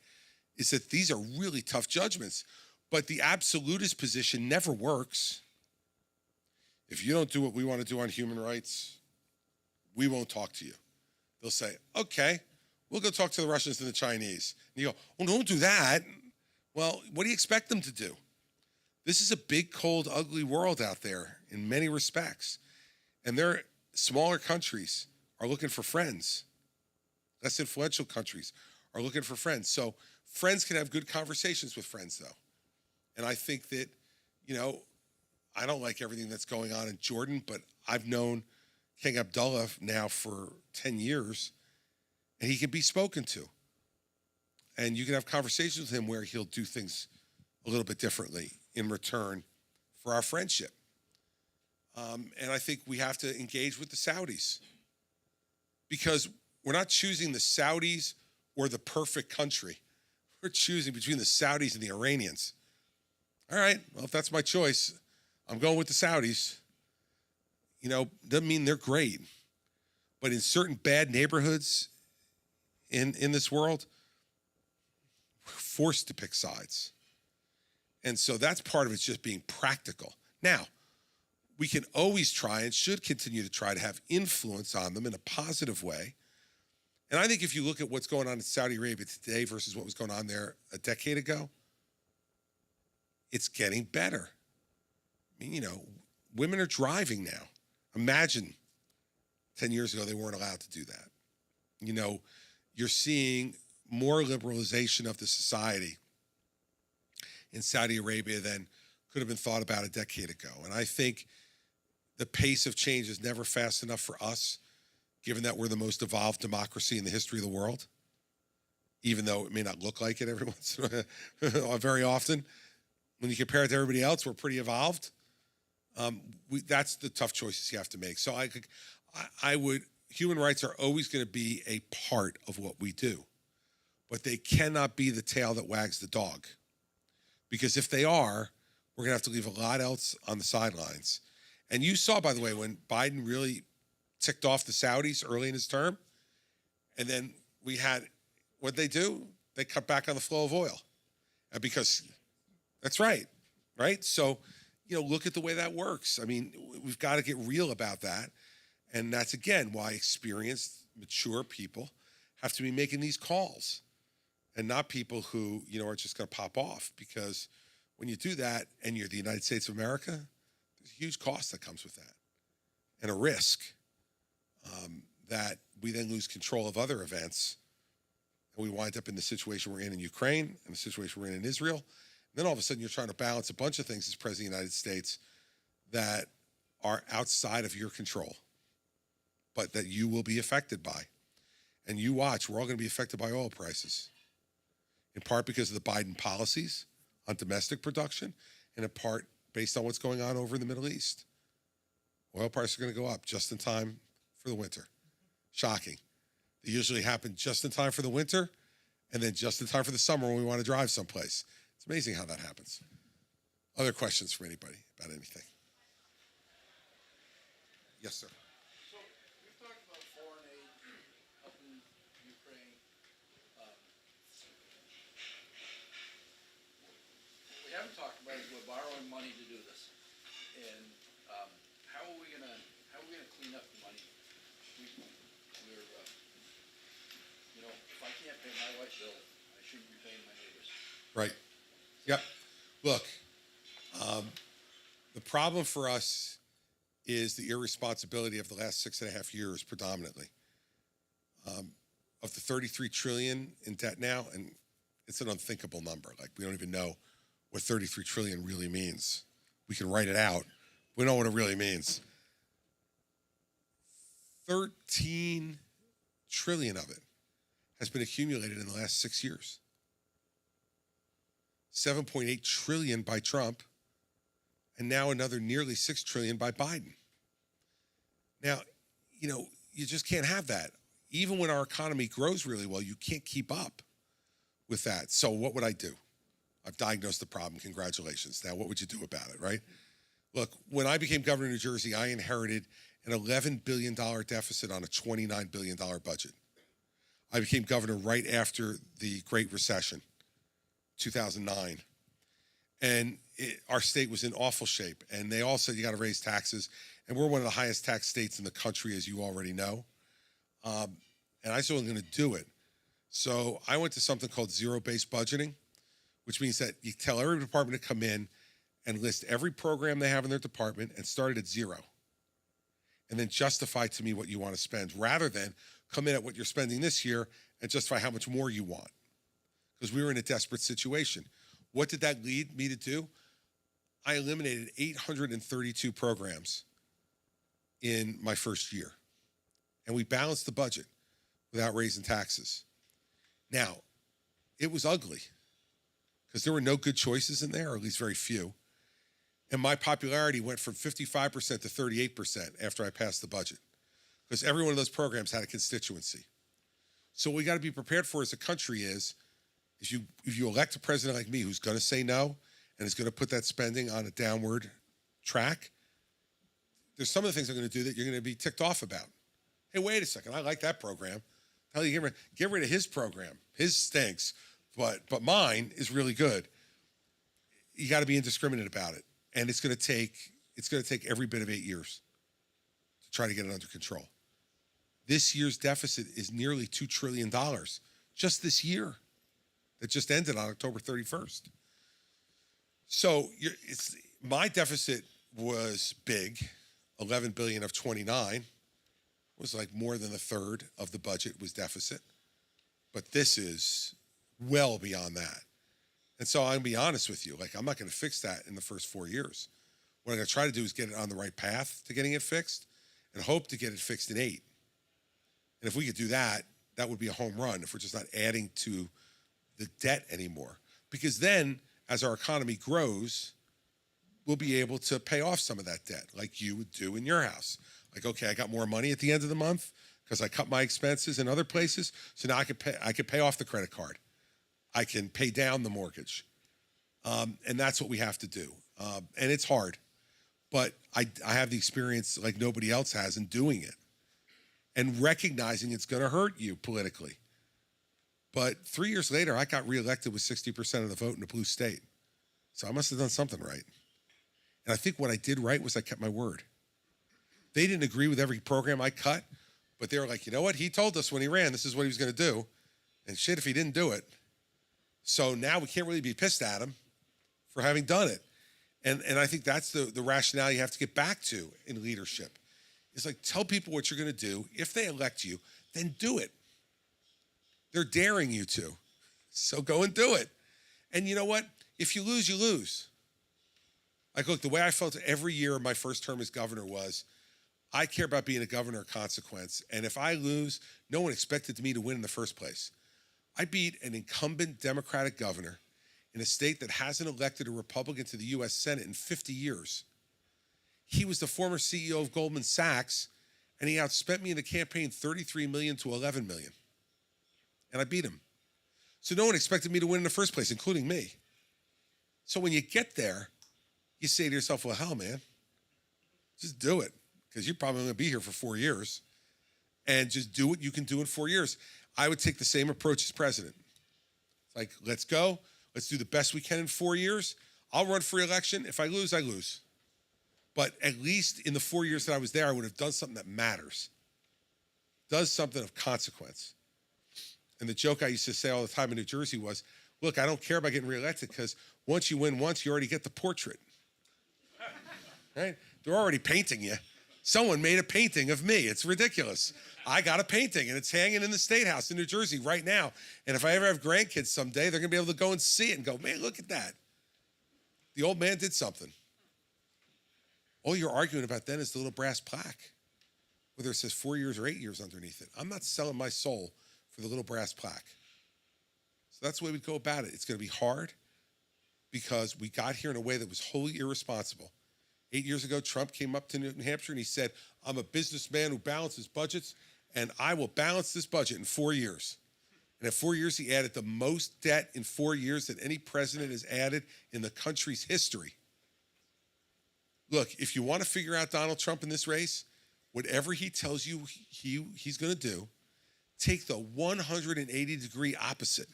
is that these are really tough judgments. But the absolutist position never works. If you don't do what we want to do on human rights, we won't talk to you. They'll say, okay, we'll go talk to the Russians and the Chinese. And you go, well, don't do that. Well, what do you expect them to do? This is a big, cold, ugly world out there in many respects. And their smaller countries are looking for friends. Less influential countries are looking for friends. So friends can have good conversations with friends, though. And I think that, I don't like everything that's going on in Jordan, but I've known King Abdullah now for 10 years, and he can be spoken to. And you can have conversations with him where he'll do things a little bit differently in return for our friendship. And I think we have to engage with the Saudis because we're not choosing the Saudis or the perfect country. We're choosing between the Saudis and the Iranians. All right, well, if that's my choice, I'm going with the Saudis. Doesn't mean they're great. But in certain bad neighborhoods in this world, we're forced to pick sides. And so that's part of it's just being practical. Now, we can always try and should continue to try to have influence on them in a positive way. And I think if you look at what's going on in Saudi Arabia today versus what was going on there a decade ago, it's getting better. I mean, women are driving now. Imagine 10 years ago, they weren't allowed to do that. You're seeing more liberalization of the society in Saudi Arabia than could have been thought about a decade ago. And I think the pace of change is never fast enough for us, given that we're the most evolved democracy in the history of the world, even though it may not look like it every once in a while, very often. When you compare it to everybody else, we're pretty evolved. That's the tough choices you have to make. So human rights are always going to be a part of what we do, but they cannot be the tail that wags the dog. Because if they are, we're going to have to leave a lot else on the sidelines. And you saw, by the way, when Biden really ticked off the Saudis early in his term, and then we had, what'd they do? They cut back on the flow of oil. Because that's right? So, look at the way that works. I mean, we've got to get real about that. And that's, again, why experienced, mature people have to be making these calls and not people who, are just going to pop off. Because when you do that and you're the United States of America, there's a huge cost that comes with that and a risk that we then lose control of other events. And we wind up in the situation we're in Ukraine and the situation we're in Israel. And then all of a sudden you're trying to balance a bunch of things as President of the United States that are outside of your control, but that you will be affected by. And you watch, we're all going to be affected by oil prices. in part because of the Biden policies on domestic production, and in part based on what's going on over in the Middle East. Oil prices are going to go up just in time for the winter. Shocking. They usually happen just in time for the winter and then just in time for the summer when we want to drive someplace. It's amazing how that happens. Other questions from anybody about anything? Yes, sir. So we've talked about foreign aid helping Ukraine. What we haven't talked about is we're borrowing money to do this, and how are we gonna clean up the money? We're if I can't pay my light bill, I shouldn't be paying my neighbors. Right. Yep. Look, the problem for us is the irresponsibility of the last 6.5 years predominantly. Of the 33 trillion in debt now, and it's an unthinkable number. Like, we don't even know what 33 trillion really means. We can write it out. We know what it really means. 13 trillion of it has been accumulated in the last 6 years. 7.8 trillion by Trump, and now another nearly 6 trillion by Biden. Now, you just can't have that. Even when our economy grows really well, you can't keep up with that. So what would I do? I've diagnosed the problem. Congratulations. Now, what would you do about it, right? Look, when I became governor of New Jersey, I inherited an $11 billion deficit on a $29 billion budget. I became governor right after the Great Recession, 2009. And our state was in awful shape. And they all said, you got to raise taxes. And we're one of the highest tax states in the country, as you already know. And I said, I'm going to do it. So I went to something called zero-based budgeting, which means that you tell every department to come in and list every program they have in their department and start it at zero. And then justify to me what you want to spend, rather than come in at what you're spending this year and justify how much more you want. Because we were in a desperate situation. What did that lead me to do? I eliminated 832 programs in my first year. And we balanced the budget without raising taxes. Now, it was ugly because there were no good choices in there, or at least very few. And my popularity went from 55% to 38% after I passed the budget, because every one of those programs had a constituency. So what we got to be prepared for as a country is, if you elect a president like me who's going to say no and is going to put that spending on a downward track, there's some of the things I'm going to do that you're going to be ticked off about. Hey, wait a second, I like that program. How do you get rid of his program? His stinks, but mine is really good. You got to be indiscriminate about it. And it's going to take every bit of 8 years to try to get it under control. This year's deficit is nearly $2 trillion, just this year that just ended on October 31st. So my deficit was big, 11 billion of 29 was like more than a third of the budget was deficit. But this is well beyond that. And so I'm going to be honest with you, I'm not going to fix that in the first 4 years. What I'm going to try to do is get it on the right path to getting it fixed and hope to get it fixed in 8. And if we could do that, that would be a home run if we're just not adding to the debt anymore. Because then, as our economy grows, we'll be able to pay off some of that debt like you would do in your house. Like, okay, I got more money at the end of the month because I cut my expenses in other places, so now I could pay off the credit card. I can pay down the mortgage. And that's what we have to do. And it's hard. But I have the experience like nobody else has in doing it and recognizing it's going to hurt you politically. But 3 years later, I got reelected with 60% of the vote in a blue state. So I must have done something right. And I think what I did right was I kept my word. They didn't agree with every program I cut, but they were like, you know what? He told us when he ran, this is what he was going to do. And shit, if he didn't do it. So now we can't really be pissed at him for having done it. And I think that's the rationale you have to get back to in leadership. It's like, tell people what you're going to do. If they elect you, then do it. They're daring you to. So go and do it. And you know what? If you lose, you lose. Like, look, the way I felt every year of my first term as governor was, I care about being a governor of consequence. And if I lose, no one expected me to win in the first place. I beat an incumbent Democratic governor in a state that hasn't elected a Republican to the U.S. Senate in 50 years. He was the former CEO of Goldman Sachs, and he outspent me in the campaign $33 million to $11 million. And I beat him. So no one expected me to win in the first place, including me. So when you get there, you say to yourself, well, hell, man, just do it, because you're probably going to be here for 4 years. And just do what you can do in 4 years. I would take the same approach as president. It's like, let's go. Let's do the best we can in 4 years. I'll run for re-election. If I lose, I lose. But at least in the 4 years that I was there, I would have done something that matters, does something of consequence. And the joke I used to say all the time in New Jersey was, look, I don't care about getting reelected because once you win once, you already get the portrait. Right? They're already painting you. Someone made a painting of me. It's ridiculous. I got a painting, and it's hanging in the Steakhouse in New Jersey right now. And if I ever have grandkids someday, they're going to be able to go and see it and go, man, look at that. The old man did something. All you're arguing about then is the little brass plaque, whether it says 4 years or 8 years underneath it. I'm not selling my soul for the little brass plaque. So that's the way we go about it. It's going to be hard because we got here in a way that was wholly irresponsible. 8 years ago, Trump came up to New Hampshire and he said, I'm a businessman who balances budgets, and I will balance this budget in 4 years. And in 4 years, he added the most debt in 4 years that any president has added in the country's history. Look, if you want to figure out Donald Trump in this race, whatever he tells you he's going to do, take the 180-degree opposite.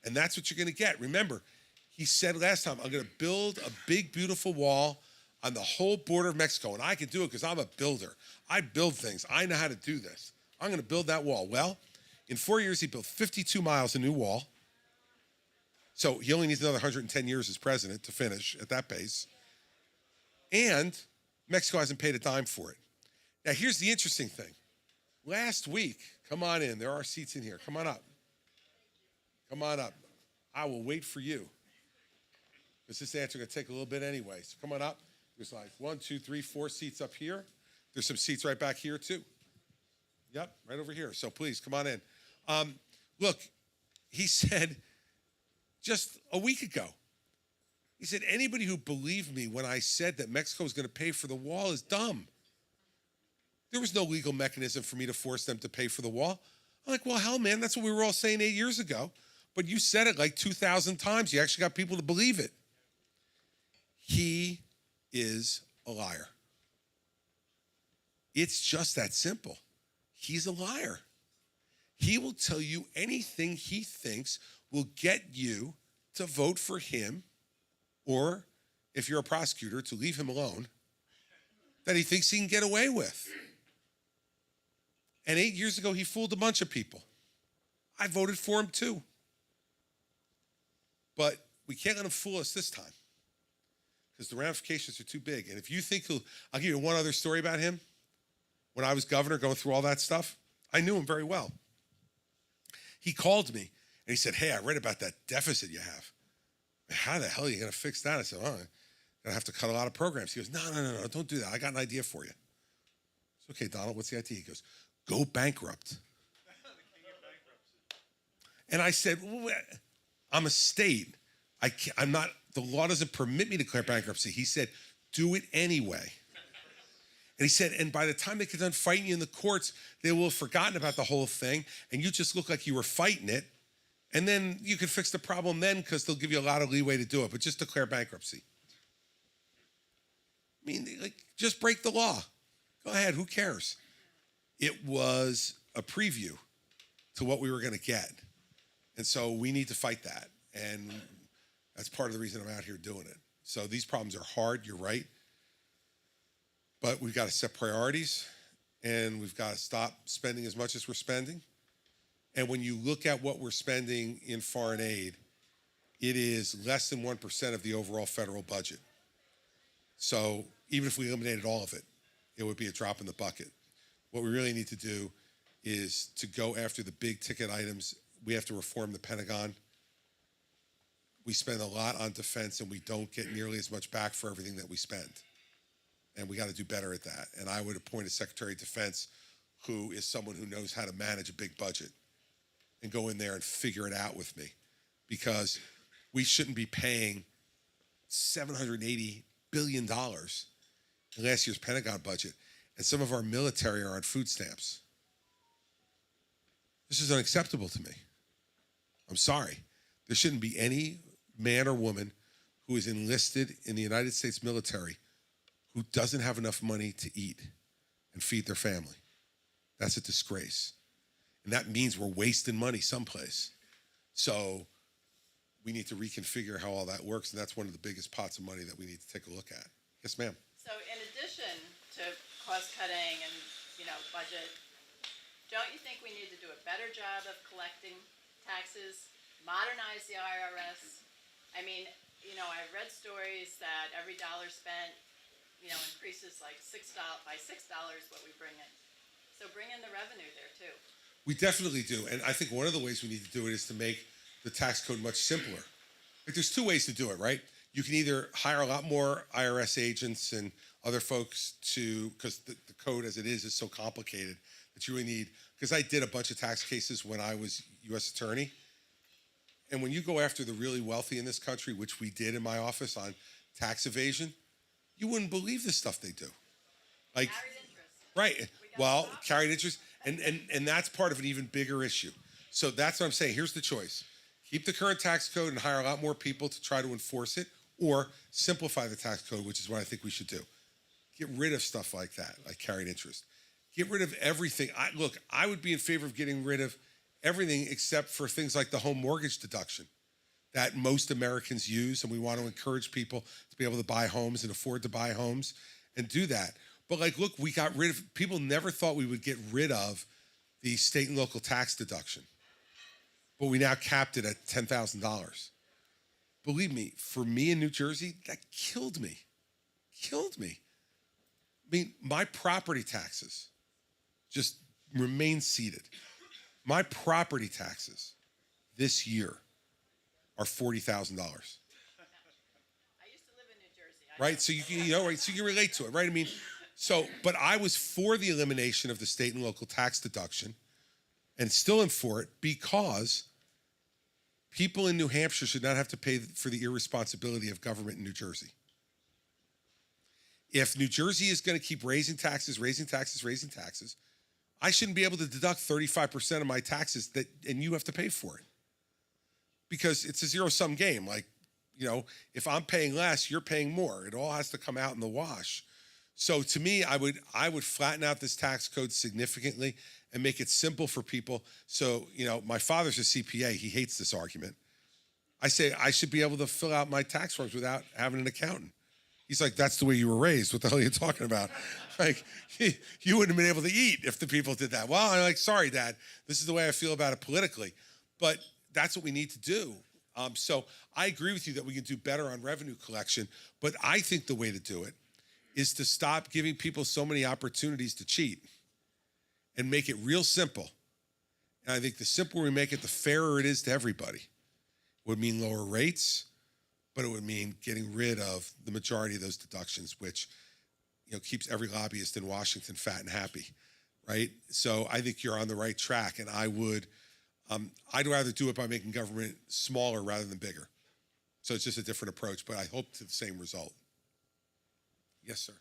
And that's what you're going to get. Remember, he said last time, I'm going to build a big, beautiful wall on the whole border of Mexico. And I can do it because I'm a builder. I build things. I know how to do this. I'm going to build that wall. Well, in 4 years, he built 52 miles of new wall. So he only needs another 110 years as president to finish at that pace. And Mexico hasn't paid a dime for it. Now, here's the interesting thing. Last week, come on in. There are seats in here. Come on up. Come on up. I will wait for you. Because this answer is going to take a little bit anyway. So come on up. There's like 1, 2, 3, 4 seats up here. There's some seats right back here, too. Yep, right over here. So please, come on in. Look, he said just a week ago, he said, anybody who believed me when I said that Mexico was going to pay for the wall is dumb. There was no legal mechanism for me to force them to pay for the wall. I'm like, well, hell, man, that's what we were all saying 8 years ago. But you said it like 2,000 times. You actually got people to believe it. He is a liar. It's just that simple. He's a liar. He will tell you anything he thinks will get you to vote for him, or if you're a prosecutor, to leave him alone, that he thinks he can get away with. And 8 years ago, he fooled a bunch of people. I voted for him too. But we can't let him fool us this time because the ramifications are too big. And if you think I'll give you one other story about him. When I was governor going through all that stuff, I knew him very well. He called me and he said, hey, I read about that deficit you have. How the hell are you going to fix that? I said, oh, I'm going to have to cut a lot of programs. He goes, no, don't do that. I got an idea for you. I said, okay, Donald, what's the idea? He goes, go bankrupt. And I said, well, I'm a state. I'm not, the law doesn't permit me to declare bankruptcy. He said, do it anyway. And he said, and by the time they get done fighting you in the courts, they will have forgotten about the whole thing, and you just look like you were fighting it. And then you can fix the problem then because they'll give you a lot of leeway to do it, but just declare bankruptcy. I mean, like, just break the law. Go ahead, who cares? It was a preview to what we were going to get. And so we need to fight that. And that's part of the reason I'm out here doing it. So these problems are hard, you're right. But we've got to set priorities, and we've got to stop spending as much as we're spending. And when you look at what we're spending in foreign aid, it is less than 1% of the overall federal budget. So even if we eliminated all of it, it would be a drop in the bucket. What we really need to do is to go after the big ticket items. We have to reform the Pentagon. We spend a lot on defense, and we don't get nearly as much back for everything that we spend. And we got to do better at that. And I would appoint a Secretary of Defense who is someone who knows how to manage a big budget and go in there and figure it out with me, because we shouldn't be paying $780 billion in last year's Pentagon budget, and some of our military are on food stamps. This is unacceptable to me. I'm sorry. There shouldn't be any man or woman who is enlisted in the United States military who doesn't have enough money to eat and feed their family. That's a disgrace. And that means we're wasting money someplace. So we need to reconfigure how all that works, and that's one of the biggest pots of money that we need to take a look at. Yes, ma'am. So in addition to cost cutting and, budget, don't you think we need to do a better job of collecting taxes, modernize the IRS? I mean, I've read stories that every dollar spent, increases like $6 what we bring in. So bring in the revenue there too. We definitely do. And I think one of the ways we need to do it is to make the tax code much simpler. Like, there's two ways to do it, right? You can either hire a lot more IRS agents and other folks because the code as it is so complicated that you really need, because I did a bunch of tax cases when I was U.S. attorney. And when you go after the really wealthy in this country, which we did in my office on tax evasion, you wouldn't believe the stuff they do. Like, Carried interest. right. Well, carried interest. And that's part of an even bigger issue. So that's what I'm saying. Here's the choice. Keep the current tax code and hire a lot more people to try to enforce it, or simplify the tax code, which is what I think we should do. Get rid of stuff like that, like carried interest. Get rid of everything. I would be in favor of getting rid of everything except for things like the home mortgage deduction that most Americans use, and we want to encourage people to be able to buy homes and afford to buy homes and do that. But look, we got rid of, people never thought we would get rid of the state and local tax deduction, but we now capped it at $10,000. Believe me, for me in New Jersey, that killed me. Killed me. I mean, my property taxes just remain seated. My property taxes this year are $40,000. I used to live in New Jersey. Right? So you can, right? So you can relate to it, right? I mean, but I was for the elimination of the state and local tax deduction, and still am for it, because people in New Hampshire should not have to pay for the irresponsibility of government in New Jersey. If New Jersey is going to keep raising taxes, I shouldn't be able to deduct 35% of my taxes and you have to pay for it. Because it's a zero-sum game. Like, if I'm paying less, you're paying more. It all has to come out in the wash. So to me, I would flatten out this tax code significantly and make it simple for people. So, my father's a CPA. He hates this argument. I say I should be able to fill out my tax forms without having an accountant. He's like, that's the way you were raised. What the hell are you talking about? Like, you wouldn't have been able to eat if the people did that. Well, I'm like, sorry, Dad. This is the way I feel about it politically. But that's what we need to do. So I agree with you that we can do better on revenue collection. But I think the way to do it is to stop giving people so many opportunities to cheat and make it real simple. And I think the simpler we make it, the fairer it is to everybody. It would mean lower rates, but it would mean getting rid of the majority of those deductions, which keeps every lobbyist in Washington fat and happy, right? So I think you're on the right track, and I'd rather do it by making government smaller rather than bigger. So it's just a different approach, but I hope to the same result. Yes, sir.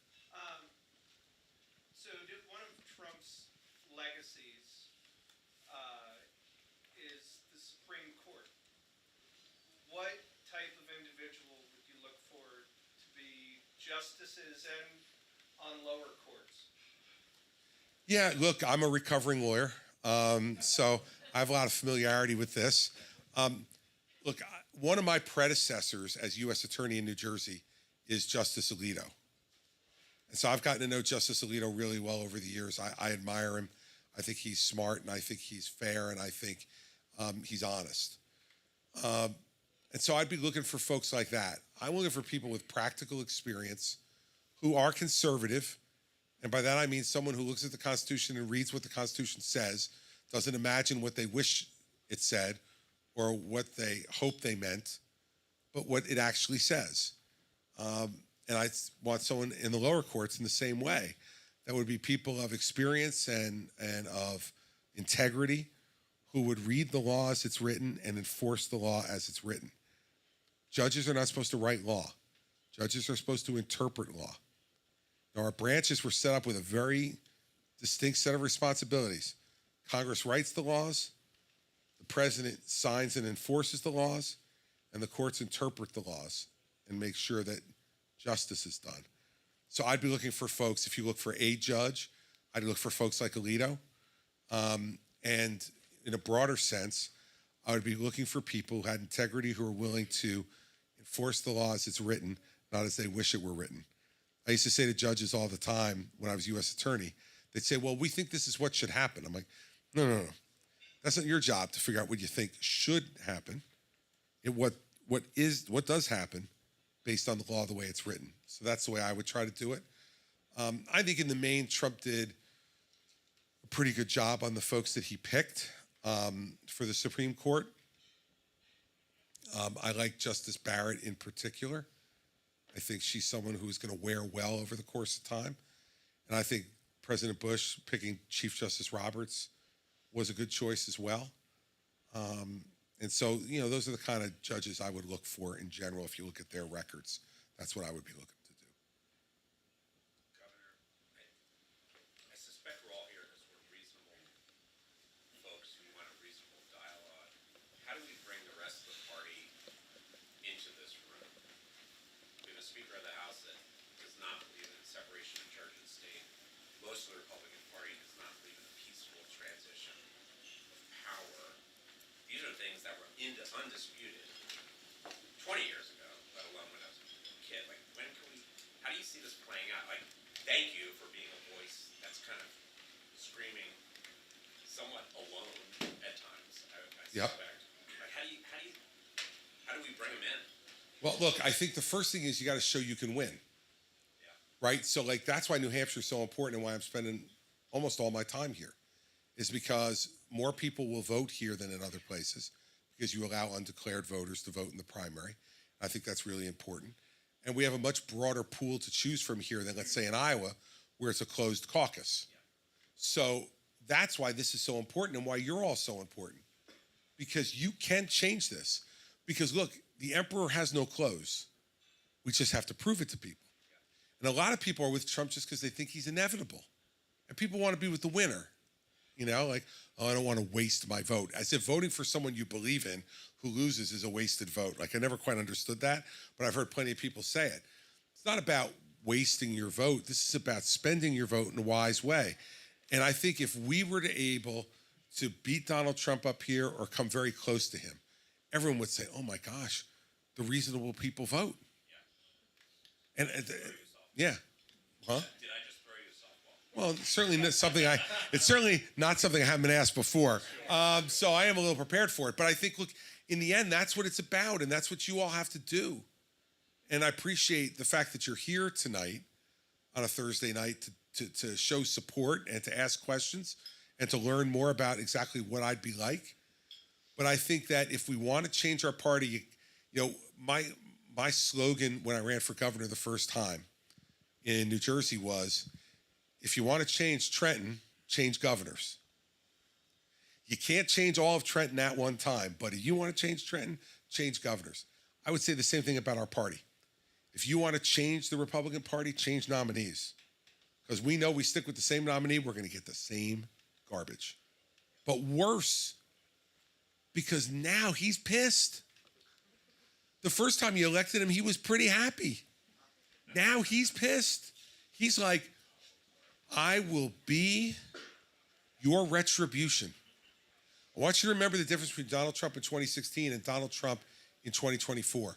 So one of Trump's legacies is the Supreme Court. What type of individual would you look for to be justices and on lower courts? Yeah, look, I'm a recovering lawyer, so I have a lot of familiarity with this. Look, one of my predecessors as U.S. Attorney in New Jersey is Justice Alito. And so I've gotten to know Justice Alito really well over the years. I admire him. I think he's smart, and I think he's fair, and I think he's honest. And so I'd be looking for folks like that. I'm looking for people with practical experience who are conservative. And by that, I mean someone who looks at the Constitution and reads what the Constitution says, doesn't imagine what they wish it said or what they hope they meant, but what it actually says. And I want someone in the lower courts in the same way. That would be people of experience and of integrity who would read the law as it's written and enforce the law as it's written. Judges are not supposed to write law. Judges are supposed to interpret law. Now, our branches were set up with a very distinct set of responsibilities. Congress writes the laws, the president signs and enforces the laws, and the courts interpret the laws and make sure that justice is done. So I'd be looking for folks, if you look for a judge, I'd look for folks like Alito. And in a broader sense, I would be looking for people who had integrity, who are willing to enforce the law as it's written, not as they wish it were written. I used to say to judges all the time when I was U.S. attorney, they'd say, well, we think this is what should happen. I'm like, no. That's not your job to figure out what you think should happen. What does happen based on the law the way it's written. So that's the way I would try to do it. I think in the main, Trump did a pretty good job on the folks that he picked for the Supreme Court. I like Justice Barrett in particular. I think she's someone who is going to wear well over the course of time. And I think President Bush picking Chief Justice Roberts was a good choice as well. And so, those are the kind of judges I would look for in general if you look at their records. That's what I would be looking to do. Governor, I suspect we're all here because we're reasonable folks who want a reasonable dialogue. How do we bring the rest of the party into this room? We have a Speaker of the House that does not believe in separation of church and state. Most of the Republican Party does not believe in a peaceful transition of power. These are things that were undisputed 20 years ago, let alone when I was a kid. Like, how do you see this playing out? Like, thank you for being a voice that's kind of screaming somewhat alone at times, I suspect. Like, how do we bring them in? Well, look, I think the first thing is you got to show you can win. Right? So, that's why New Hampshire is so important and why I'm spending almost all my time here, is because more people will vote here than in other places because you allow undeclared voters to vote in the primary. I think that's really important. And we have a much broader pool to choose from here than, let's say, in Iowa, where it's a closed caucus. So that's why this is so important and why you're all so important, because you can change this. Because, look, the emperor has no clothes. We just have to prove it to people. And a lot of people are with Trump just because they think he's inevitable. And people want to be with the winner. Like, oh, I don't want to waste my vote. As if voting for someone you believe in who loses is a wasted vote. Like, I never quite understood that, but I've heard plenty of people say it. It's not about wasting your vote. This is about spending your vote in a wise way. And I think if we were able to beat Donald Trump up here or come very close to him, everyone would say, oh my gosh, the reasonable people vote. And yeah. Huh? Did I just throw you a softball? Well, it's certainly not something I haven't been asked before. So I am a little prepared for it. But I think, look, in the end, that's what it's about, and that's what you all have to do. And I appreciate the fact that you're here tonight on a Thursday night to show support and to ask questions and to learn more about exactly what I'd be like. But I think that if we want to change our party, my slogan when I ran for governor the first time in New Jersey was, if you want to change Trenton, change governors. You can't change all of Trenton at one time, but if you want to change Trenton, change governors. I would say the same thing about our party. If you want to change the Republican Party, change nominees. Because we know we stick with the same nominee, we're going to get the same garbage. But worse, because now he's pissed. The first time you elected him, he was pretty happy. Now he's pissed. He's like, I will be your retribution. I want you to remember the difference between Donald Trump in 2016 and Donald Trump in 2024.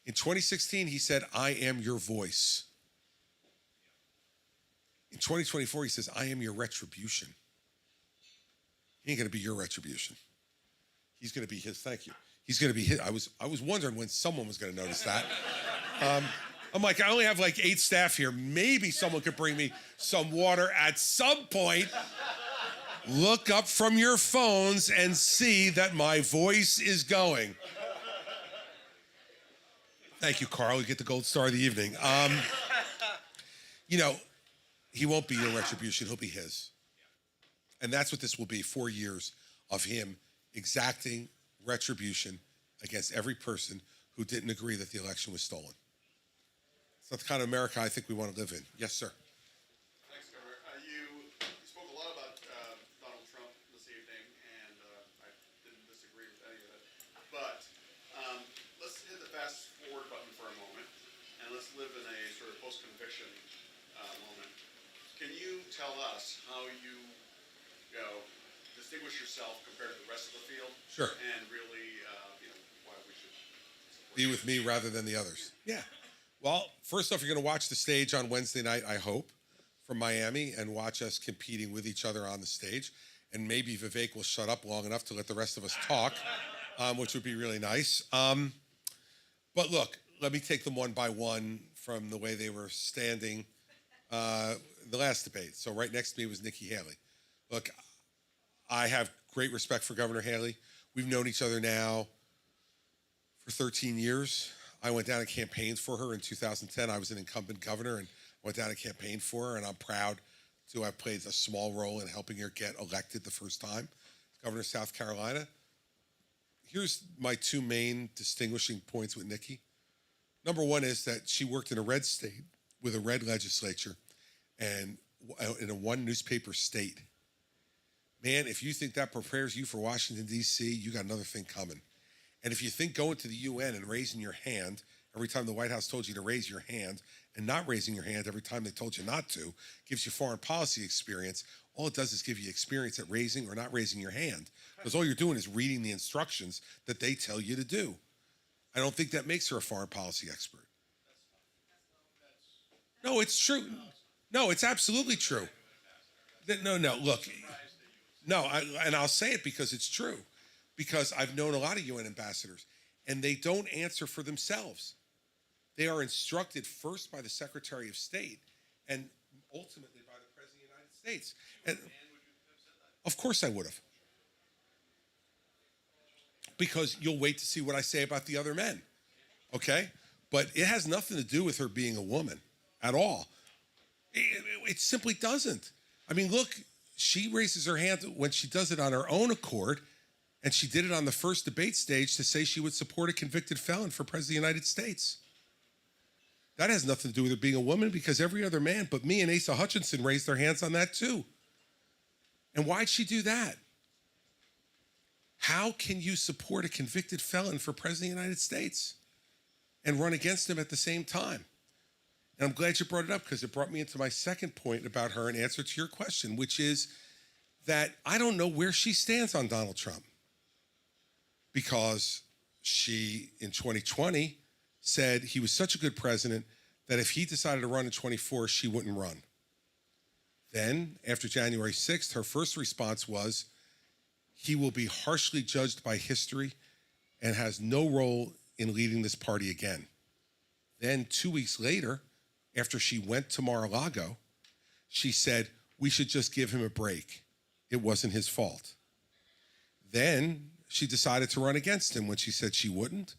In 2016, he said, I am your voice. In 2024, he says, I am your retribution. He ain't going to be your retribution. He's going to be his, thank you. He's going to be his. I was wondering when someone was going to notice that. I'm like, I only have like 8 staff here. Maybe someone could bring me some water at some point. Look up from your phones and see that my voice is going. Thank you, Carl. You get the gold star of the evening. He won't be your retribution. He'll be his. And that's what this will be, 4 years of him exacting retribution against every person who didn't agree that the election was stolen. It's not the kind of America I think we want to live in. Yes, sir. Thanks, Governor. You spoke a lot about Donald Trump this evening, and I didn't disagree with any of it. But let's hit the fast forward button for a moment, and let's live in a sort of post-conviction moment. Can you tell us how you distinguish yourself compared to the rest of the field? Sure. And really, why we should Be with me rather than the others. Yeah. Well, first off, you're going to watch the stage on Wednesday night, I hope, from Miami, and watch us competing with each other on the stage. And maybe Vivek will shut up long enough to let the rest of us talk, which would be really nice. But look, let me take them one by one from the way they were standing the last debate. So right next to me was Nikki Haley. Look, I have great respect for Governor Haley. We've known each other now for 13 years. I went down and campaigned for her in 2010. I was an incumbent governor and went down and campaigned for her, and I'm proud to have played a small role in helping her get elected the first time as governor of South Carolina. Here's my two main distinguishing points with Nikki. Number one is that she worked in a red state with a red legislature and in a one newspaper state. Man, if you think that prepares you for Washington, D.C., you got another thing coming. And if you think going to the UN and raising your hand every time the White House told you to raise your hand and not raising your hand every time they told you not to gives you foreign policy experience, all it does is give you experience at raising or not raising your hand. Because all you're doing is reading the instructions that they tell you to do. I don't think that makes her a foreign policy expert. No, it's true. No, it's absolutely true. No, look. No, and I'll say it because it's true. Because I've known a lot of UN ambassadors, and they don't answer for themselves. They are instructed first by the Secretary of State and ultimately by the President of the United States. And of course I would have. Because you'll wait to see what I say about the other men, okay? But it has nothing to do with her being a woman at all. It simply doesn't. I mean, look, she raises her hand when she does it on her own accord. And she did it on the first debate stage to say she would support a convicted felon for president of the United States. That has nothing to do with her being a woman because every other man but me and Asa Hutchinson raised their hands on that too. And why'd she do that? How can you support a convicted felon for president of the United States and run against him at the same time? And I'm glad you brought it up because it brought me into my second point about her in answer to your question, which is that I don't know where she stands on Donald Trump. Because she, in 2020, said he was such a good president that if he decided to run in 24, she wouldn't run. Then, after January 6th, her first response was, he will be harshly judged by history and has no role in leading this party again. Then, 2 weeks later, after she went to Mar-a-Lago, she said, we should just give him a break. It wasn't his fault. Then, she decided to run against him when she said she wouldn't.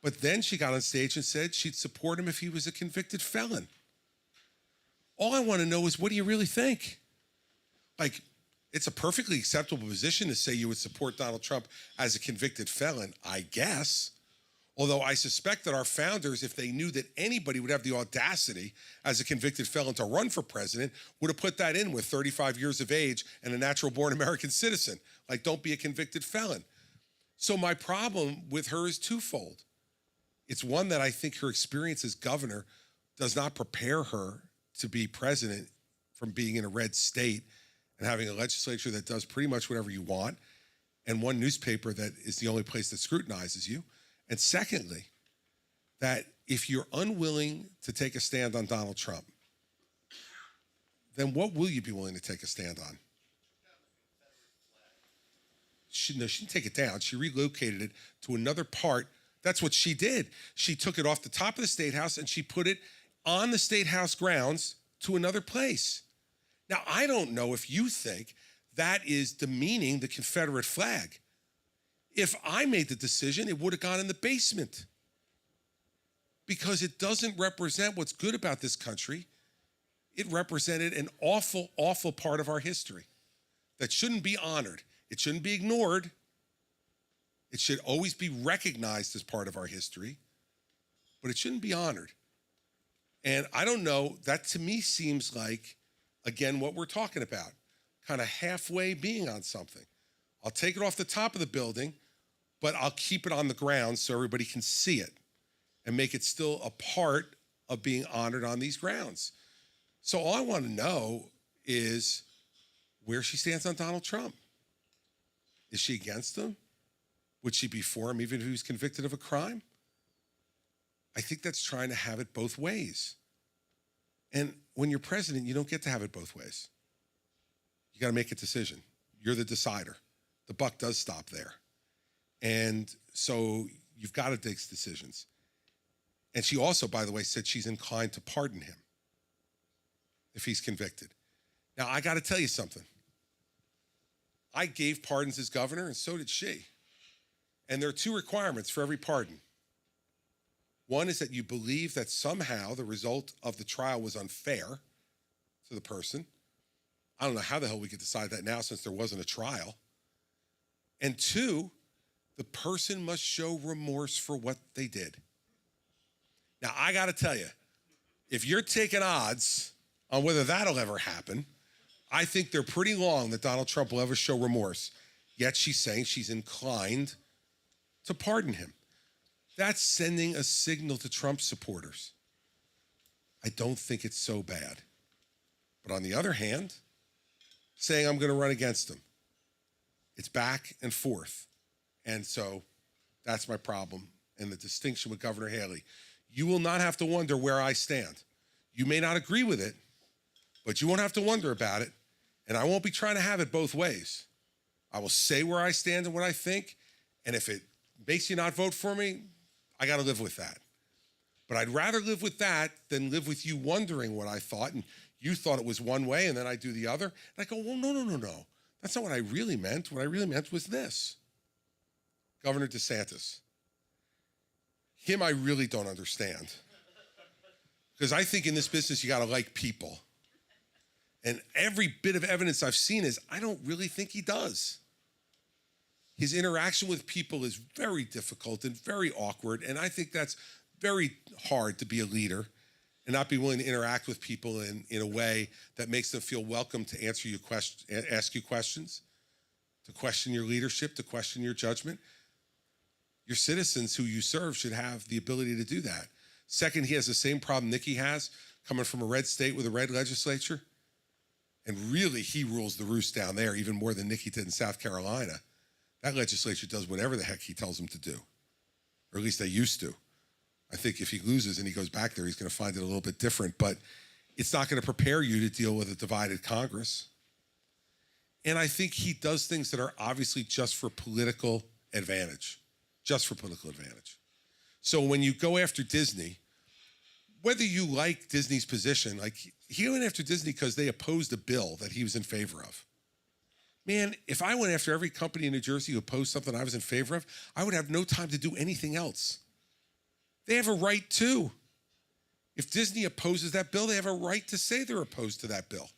But then she got on stage and said she'd support him if he was a convicted felon. All I want to know is, what do you really think? Like, it's a perfectly acceptable position to say you would support Donald Trump as a convicted felon, I guess. Although I suspect that our founders, if they knew that anybody would have the audacity as a convicted felon to run for president, would have put that in with 35 years of age and a natural-born American citizen. Like, don't be a convicted felon. So my problem with her is twofold. It's one that I think her experience as governor does not prepare her to be president from being in a red state and having a legislature that does pretty much whatever you want and one newspaper that is the only place that scrutinizes you. And secondly, that if you're unwilling to take a stand on Donald Trump, then what will you be willing to take a stand on? She didn't take it down. She relocated it to another part. That's what she did. She took it off the top of the State House and she put it on the State House grounds to another place. Now, I don't know if you think that is demeaning the Confederate flag. If I made the decision, it would have gone in the basement because it doesn't represent what's good about this country. It represented an awful, awful part of our history that shouldn't be honored. It shouldn't be ignored. It should always be recognized as part of our history, but it shouldn't be honored. And I don't know, that to me seems like, again, what we're talking about, kind of halfway being on something. I'll take it off the top of the building, but I'll keep it on the ground so everybody can see it and make it still a part of being honored on these grounds. So all I want to know is where she stands on Donald Trump. Is she against him? Would she be for him even if he was convicted of a crime? I think that's trying to have it both ways. And when you're president, you don't get to have it both ways. You got to make a decision. You're the decider. The buck does stop there. And so you've got to take decisions. And she also, by the way, said she's inclined to pardon him if he's convicted. Now, I got to tell you something. I gave pardons as governor, and so did she. And there are two requirements for every pardon. One is that you believe that somehow the result of the trial was unfair to the person. I don't know how the hell we could decide that now since there wasn't a trial. And two, the person must show remorse for what they did. Now, I got to tell you, if you're taking odds on whether that'll ever happen, I think they're pretty long that Donald Trump will ever show remorse. Yet she's saying she's inclined to pardon him. That's sending a signal to Trump supporters. I don't think it's so bad. But on the other hand, saying I'm going to run against him. It's back and forth. And so that's my problem and the distinction with Governor Haley. You will not have to wonder where I stand. You may not agree with it, but you won't have to wonder about it. And I won't be trying to have it both ways. I will say where I stand and what I think. And if it makes you not vote for me, I got to live with that. But I'd rather live with that than live with you wondering what I thought. And you thought it was one way and then I do the other. And I go, well, no. That's not what I really meant. What I really meant was this. Governor DeSantis. Him I really don't understand. Because I think in this business you got to like people. And every bit of evidence I've seen is I don't really think he does. His interaction with people is very difficult and very awkward. And I think that's very hard to be a leader and not be willing to interact with people in a way that makes them feel welcome to ask you questions, to question your leadership, to question your judgment. Your citizens who you serve should have the ability to do that. Second, he has the same problem Nikki has, coming from a red state with a red legislature. And really, he rules the roost down there even more than Nikki did in South Carolina. That legislature does whatever the heck he tells them to do, or at least they used to. I think if he loses and he goes back there, he's going to find it a little bit different, but it's not going to prepare you to deal with a divided Congress. And I think he does things that are obviously just for political advantage, So when you go after Disney, whether you like Disney's position, like he went after Disney because they opposed a bill that he was in favor of. Man, if I went after every company in New Jersey who opposed something I was in favor of, I would have no time to do anything else. They have a right too. If Disney opposes that bill, they have a right to say they're opposed to that bill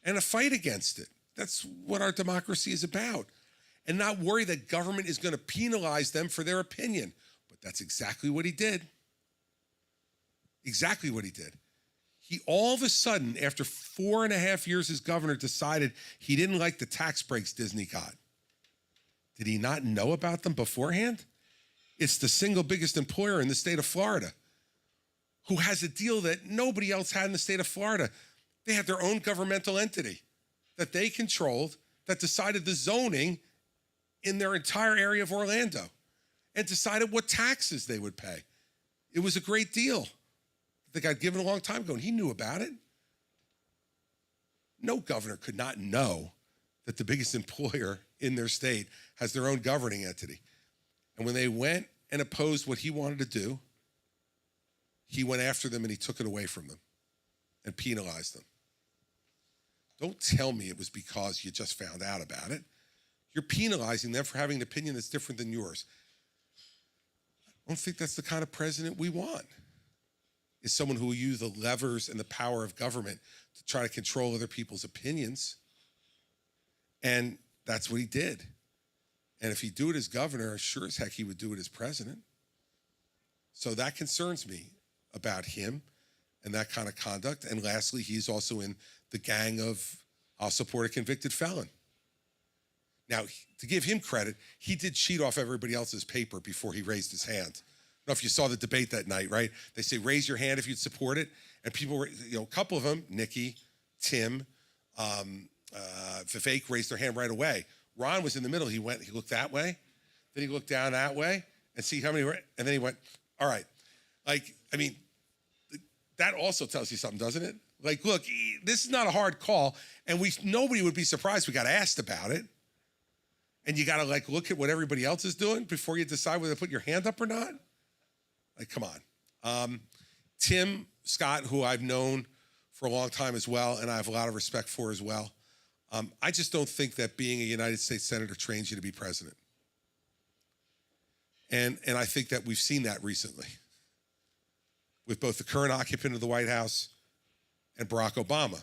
and a fight against it. That's what our democracy is about. And not worry that government is going to penalize them for their opinion. But that's exactly what he did. Exactly what he did. He all of a sudden, after 4.5 years as governor, decided he didn't like the tax breaks Disney got. Did he not know about them beforehand? It's the single biggest employer in the state of Florida who has a deal that nobody else had in the state of Florida. They had their own governmental entity that they controlled that decided the zoning in their entire area of Orlando and decided what taxes they would pay. It was a great deal that got given a long time ago, and he knew about it. No governor could not know that the biggest employer in their state has their own governing entity. And when they went and opposed what he wanted to do, he went after them and he took it away from them and penalized them. Don't tell me it was because you just found out about it. You're penalizing them for having an opinion that's different than yours. I don't think that's the kind of president we want. Is someone who will use the levers and the power of government to try to control other people's opinions. And that's what he did. And if he'd do it as governor, sure as heck he would do it as president. So that concerns me about him and that kind of conduct. And lastly, he's also in the gang of I'll support a convicted felon. Now, to give him credit, he did cheat off everybody else's paper before he raised his hand. I don't know if you saw the debate that night, right? They say, raise your hand if you'd support it. And people were, a couple of them, Nikki, Tim, Vivek raised their hand right away. Ron was in the middle. He looked that way. Then he looked down that way and see how many were, and then he went, all right. That also tells you something, doesn't it? Like, look, this is not a hard call, and nobody would be surprised we got asked about it. And you got to look at what everybody else is doing before you decide whether to put your hand up or not. Like, come on. Tim Scott, who I've known for a long time as well, and I have a lot of respect for as well. I just don't think that being a United States Senator trains you to be president. And I think that we've seen that recently with both the current occupant of the White House and Barack Obama.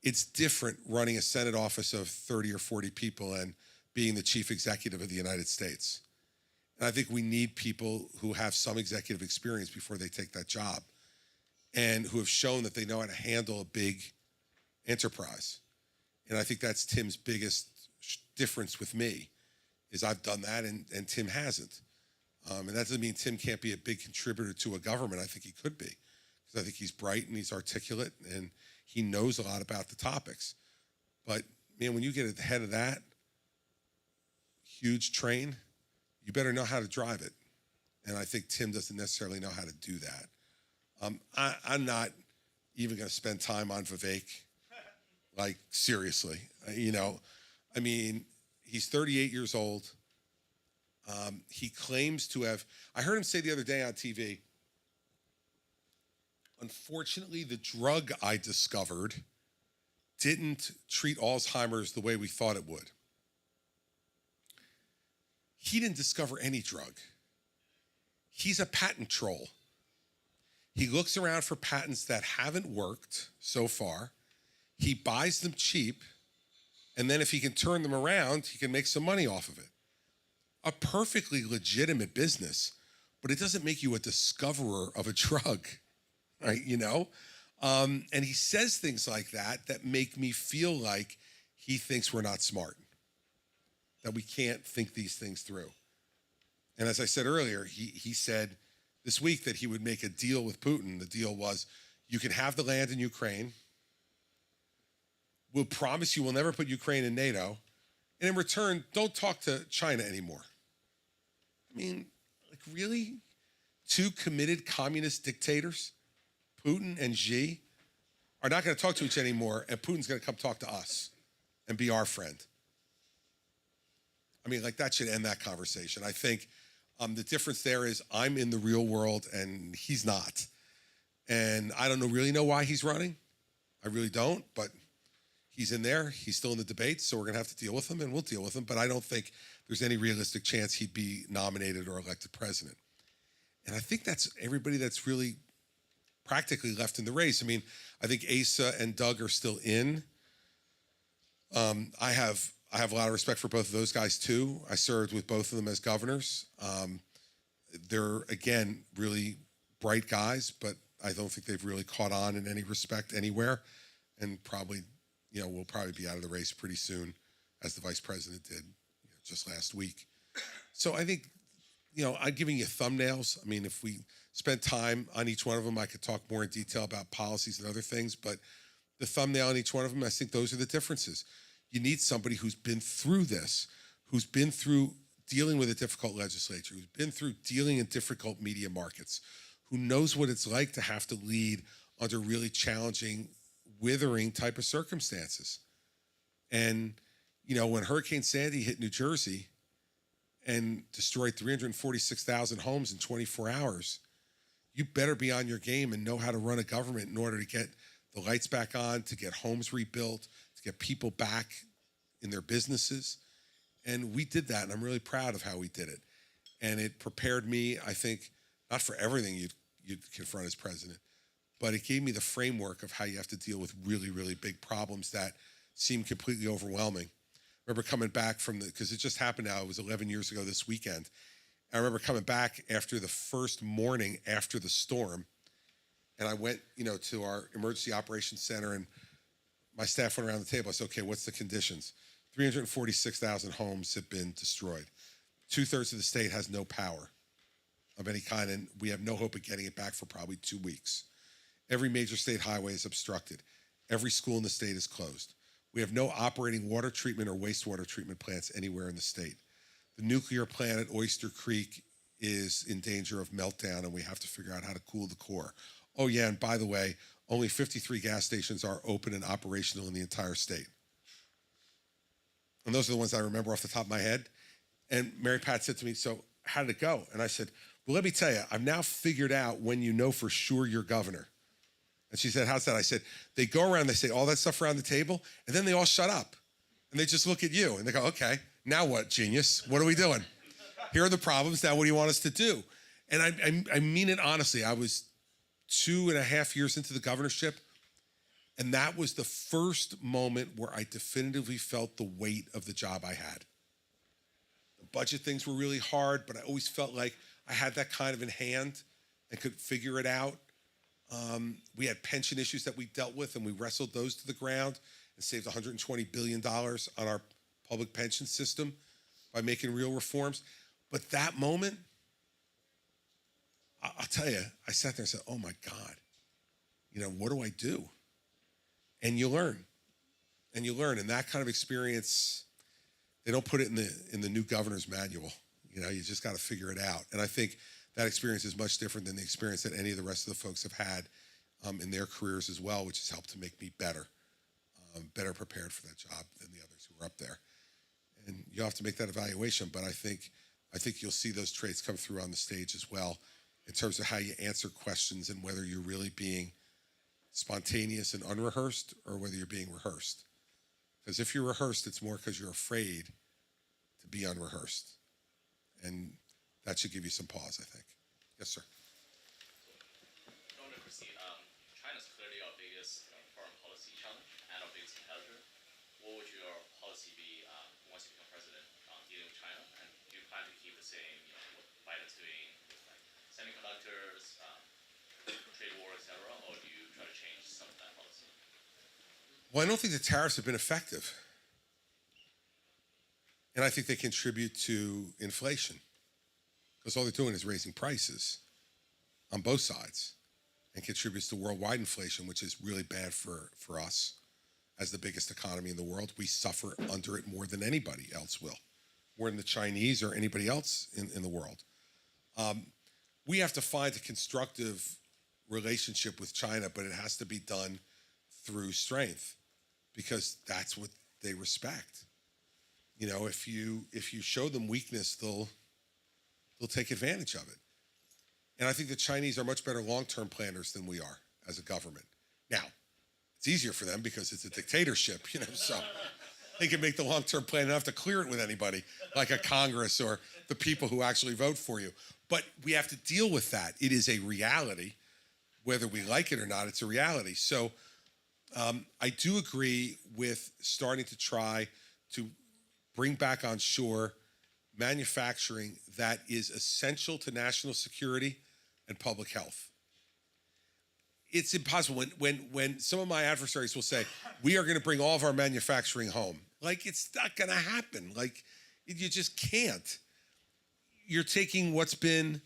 It's different running a Senate office of 30 or 40 people and being the chief executive of the United States. And I think we need people who have some executive experience before they take that job and who have shown that they know how to handle a big enterprise. And I think that's Tim's biggest difference with me is I've done that and Tim hasn't. And that doesn't mean Tim can't be a big contributor to a government. I think he could be because I think he's bright and he's articulate and he knows a lot about the topics. But man, when you get at the head of that huge train, you better know how to drive it. And I think Tim doesn't necessarily know how to do that. I'm not even going to spend time on Vivek. Like, seriously, he's 38 years old. He claims to have, I heard him say the other day on TV, unfortunately, the drug I discovered didn't treat Alzheimer's the way we thought it would. He didn't discover any drug. He's a patent troll. He looks around for patents that haven't worked so far. He buys them cheap, and then if he can turn them around, he can make some money off of it. A perfectly legitimate business, but it doesn't make you a discoverer of a drug, right? And he says things like that make me feel like he thinks we're not smart, that we can't think these things through. And as I said earlier, he said this week that he would make a deal with Putin. The deal was, you can have the land in Ukraine. We'll promise you we'll never put Ukraine in NATO. And in return, don't talk to China anymore. Really? Two committed communist dictators, Putin and Xi, are not going to talk to each other anymore, and Putin's going to come talk to us and be our friend. That should end that conversation. I think the difference there is I'm in the real world and he's not. And I don't really know why he's running. I really don't, but he's in there. He's still in the debates, so we're going to have to deal with him, and we'll deal with him. But I don't think there's any realistic chance he'd be nominated or elected president. And I think that's everybody that's really practically left in the race. I think Asa and Doug are still in. I have a lot of respect for both of those guys, too. I served with both of them as governors. They're, again, really bright guys, but I don't think they've really caught on in any respect anywhere, and probably we'll probably be out of the race pretty soon, as the vice president did just last week. So I think, I'm giving you thumbnails. If we spent time on each one of them, I could talk more in detail about policies and other things, but the thumbnail on each one of them, I think those are the differences. You need somebody who's been through this, who's been through dealing with a difficult legislature, who's been through dealing in difficult media markets, who knows what it's like to have to lead under really challenging, withering type of circumstances. And, when Hurricane Sandy hit New Jersey and destroyed 346,000 homes in 24 hours, you better be on your game and know how to run a government in order to get the lights back on, to get homes rebuilt, to get people back in their businesses. And we did that, and I'm really proud of how we did it. And it prepared me, I think, not for everything you'd confront as president, but it gave me the framework of how you have to deal with really, really big problems that seem completely overwhelming. remember coming back because it just happened now, it was 11 years ago this weekend. I remember coming back after the first morning after the storm, and I went, to our emergency operations center, and my staff went around the table. I said, okay, what's the conditions? 346,000 homes have been destroyed. 2/3 of the state has no power of any kind, and we have no hope of getting it back for probably 2 weeks. Every major state highway is obstructed. Every school in the state is closed. We have no operating water treatment or wastewater treatment plants anywhere in the state. The nuclear plant at Oyster Creek is in danger of meltdown, and we have to figure out how to cool the core. Oh, yeah, and by the way, only 53 gas stations are open and operational in the entire state. And those are the ones I remember off the top of my head. And Mary Pat said to me, so how did it go? And I said, well, let me tell you, I've now figured out when you know for sure you're governor. And she said, how's that? I said, they go around, they say all that stuff around the table, and then they all shut up. And they just look at you, and they go, okay, now what, genius? What are we doing? Here are the problems. Now what do you want us to do? And I mean it honestly. I was 2.5 years into the governorship, and that was the first moment where I definitively felt the weight of the job I had. The budget things were really hard, but I always felt like I had that kind of in hand and could figure it out. We had pension issues that we dealt with, and we wrestled those to the ground and saved $120 billion on our public pension system by making real reforms. But that moment, I'll tell you, I sat there and said, oh my God, what do I do? And you learn. And you learn. And that kind of experience, they don't put it in the new governor's manual. You just got to figure it out. And I think that experience is much different than the experience that any of the rest of the folks have had in their careers as well, which has helped to make me better prepared for that job than the others who were up there. And you'll have to make that evaluation, but I think you'll see those traits come through on the stage as well in terms of how you answer questions and whether you're really being spontaneous and unrehearsed or whether you're being rehearsed. Because if you're rehearsed, it's more because you're afraid to be unrehearsed. And that should give you some pause, I think. Yes, sir. Christie, China's clearly our biggest foreign policy challenge and our biggest competitor. What would your policy be once you become president dealing with China? And do you plan to keep the same, what Biden's doing with semiconductors, trade war, etc., or do you try to change some of that policy? Well, I don't think the tariffs have been effective. And I think they contribute to inflation because all they're doing is raising prices on both sides and contributes to worldwide inflation, which is really bad for us as the biggest economy in the world. We suffer under it more than anybody else will, more than the Chinese or anybody else in the world. We have to find a constructive relationship with China, but it has to be done through strength because that's what they respect. If you show them weakness, they'll take advantage of it. And I think the Chinese are much better long-term planners than we are as a government. Now, it's easier for them because it's a dictatorship, so they can make the long-term plan and not have to clear it with anybody, like a Congress or the people who actually vote for you. But we have to deal with that. It is a reality. Whether we like it or not, it's a reality. So I do agree with starting to try to bring back on shore manufacturing that is essential to national security and public health. It's impossible when some of my adversaries will say, we are going to bring all of our manufacturing home. Like, it's not going to happen. Like, you just can't. You're taking what's been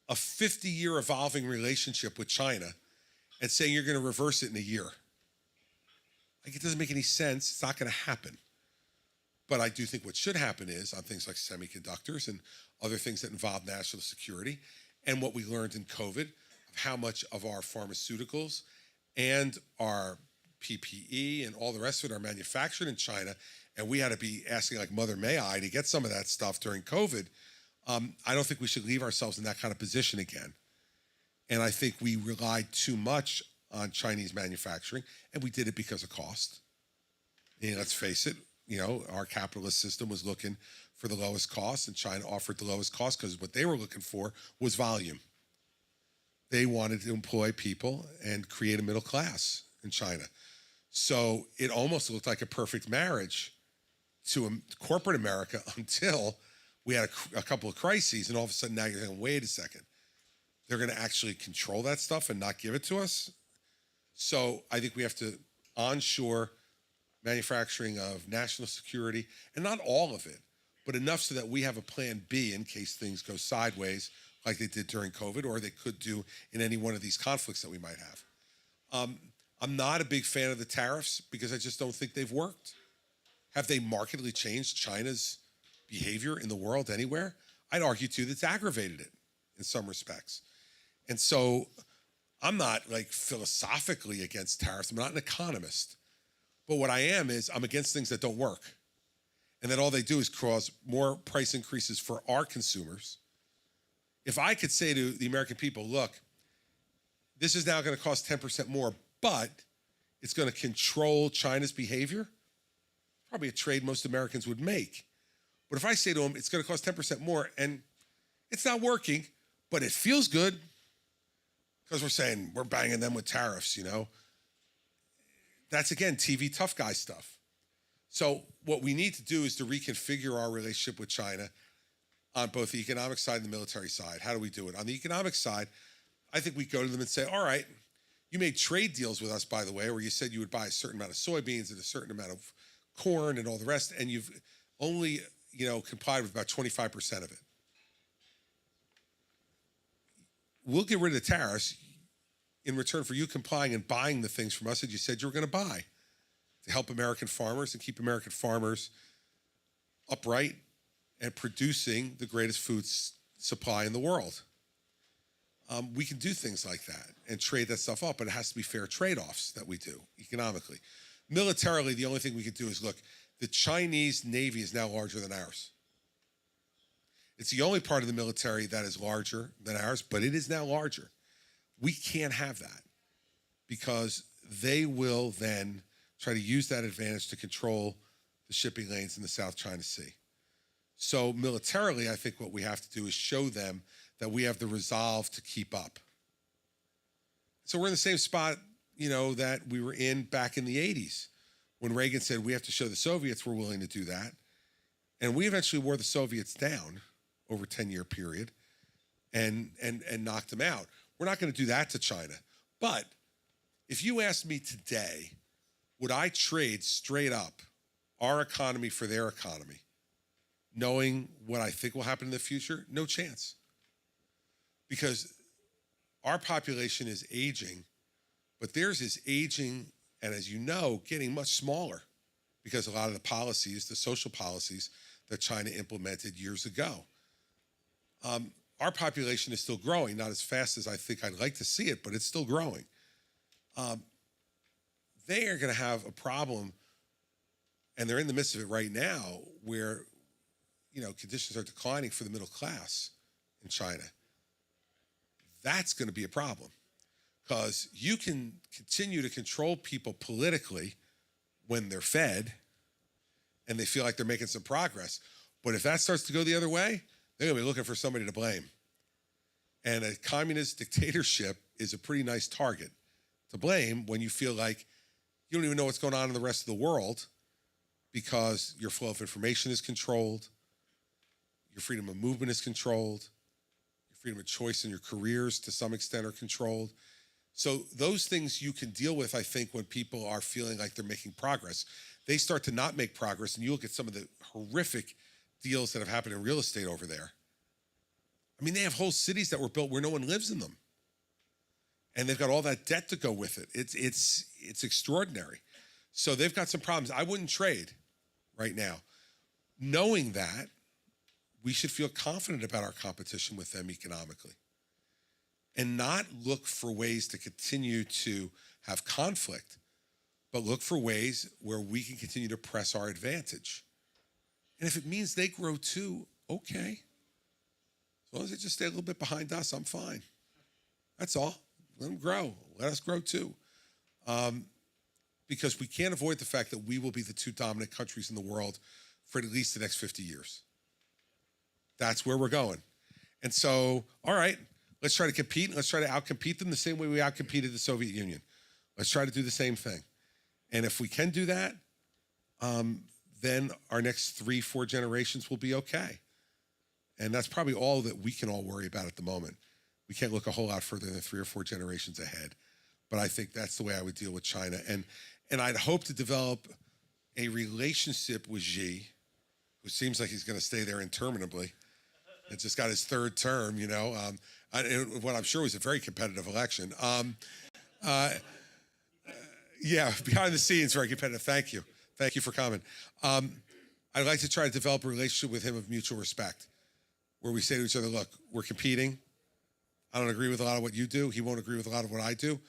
a 50-year evolving relationship with China and saying you're going to reverse it in a year. Like, it doesn't make any sense. It's not going to happen. But I do think what should happen is on things like semiconductors and other things that involve national security and what we learned in COVID of how much of our pharmaceuticals and our PPE and all the rest of it are manufactured in China, and we had to be asking like Mother May I to get some of that stuff during COVID. I don't think we should leave ourselves in that kind of position again. And I think we relied too much on Chinese manufacturing, and we did it because of cost. And let's face it, our capitalist system was looking for the lowest cost, and China offered the lowest cost because what they were looking for was volume. They wanted to employ people and create a middle class in China. So it almost looked like a perfect marriage to corporate America until we had a couple of crises, and all of a sudden now you're saying, wait a second, they're going to actually control that stuff and not give it to us? So I think we have to onshore manufacturing of national security, and not all of it, but enough so that we have a plan B in case things go sideways like they did during COVID, or they could do in any one of these conflicts that we might have. I'm not a big fan of the tariffs because I just don't think they've worked. Have they markedly changed China's behavior in the world anywhere? I'd argue too that's aggravated it in some respects. And so I'm not like philosophically against tariffs. I'm not an economist. But what I am is I'm against things that don't work. And that all they do is cause more price increases for our consumers. If I could say to the American people, look, this is now going to cost 10% more, but it's going to control China's behavior, probably a trade most Americans would make. But if I say to them, it's going to cost 10% more and it's not working, but it feels good because we're saying we're banging them with tariffs, you know, that's, again, TV tough guy stuff. So what we need to do is to reconfigure our relationship with China on both the economic side and the military side. How do we do it? On the economic side, I think we go to them and say, all right, you made trade deals with us, by the way, where you said you would buy a certain amount of soybeans and a certain amount of corn and all the rest, and you've only, complied with about 25% of it. We'll get rid of the tariffs in return for you complying and buying the things from us that you said you were going to buy to help American farmers and keep American farmers upright and producing the greatest food supply in the world. We can do things like that and trade that stuff up, but it has to be fair trade-offs that we do economically. Militarily, the only thing we can do is, look, the Chinese Navy is now larger than ours. It's the only part of the military that is larger than ours, but it is now larger. We can't have that because they will then try to use that advantage to control the shipping lanes in the South China Sea. So militarily, I think what we have to do is show them that we have the resolve to keep up. So we're in the same spot, that we were in back in the 80s when Reagan said we have to show the Soviets we're willing to do that. And we eventually wore the Soviets down over a 10-year period and knocked them out. We're not going to do that to China. But if you asked me today, would I trade straight up our economy for their economy, knowing what I think will happen in the future? No chance. Because our population is aging, but theirs is aging, and as you know, getting much smaller because a lot of the policies, the social policies that China implemented years ago. Our population is still growing, not as fast as I think I'd like to see it, but it's still growing. They are going to have a problem, and they're in the midst of it right now, where conditions are declining for the middle class in China. That's going to be a problem because you can continue to control people politically when they're fed and they feel like they're making some progress. But if that starts to go the other way, they're going to be looking for somebody to blame. And a communist dictatorship is a pretty nice target to blame when you feel like you don't even know what's going on in the rest of the world because your flow of information is controlled, your freedom of movement is controlled, your freedom of choice in your careers to some extent are controlled. So those things you can deal with, I think, when people are feeling like they're making progress. They start to not make progress, and you look at some of the horrific deals that have happened in real estate over there. I mean, they have whole cities that were built where no one lives in them. And they've got all that debt to go with it. It's extraordinary. So they've got some problems. I wouldn't trade right now. Knowing that, we should feel confident about our competition with them economically and not look for ways to continue to have conflict, but look for ways where we can continue to press our advantage. And if it means they grow too, okay. As long as they just stay a little bit behind us, I'm fine. That's all. Let them grow. Let us grow too. Because we can't avoid the fact that we will be the two dominant countries in the world for at least the next 50 years. That's where we're going. And so, all right, let's try to compete. Let's try to outcompete them the same way we outcompeted the Soviet Union. Let's try to do the same thing. And if we can do that, then our next 3-4 generations will be okay. And that's probably all that we can all worry about at the moment. We can't look a whole lot further than 3 or 4 generations ahead. But I think that's the way I would deal with China. And I'd hope to develop a relationship with Xi, who seems like he's going to stay there interminably. It just got his 3rd term, you know. What I'm sure was a very competitive election. Yeah, behind the scenes, very competitive. Thank you. Thank you for coming. I'd like to try to develop a relationship with him of mutual respect, where we say to each other, look, we're competing. I don't agree with a lot of what you do. He won't agree with a lot of what I do.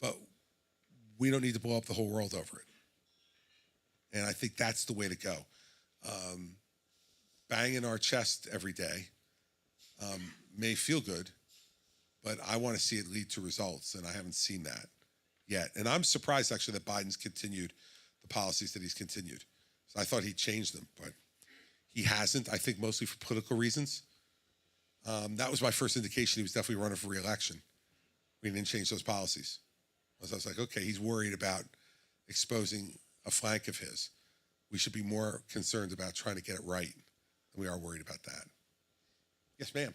But we don't need to blow up the whole world over it. And I think that's the way to go. Banging our chest every day may feel good, but I want to see it lead to results, and I haven't seen that yet. And I'm surprised, actually, that Biden's continued the policies that he's continued. So I thought he'd change them, but he hasn't, I think mostly for political reasons. That was my first indication he was definitely running for re-election. We didn't change those policies. So I was like, okay, he's worried about exposing a flank of his. We should be more concerned about trying to get it right than we are worried about that. Yes, ma'am.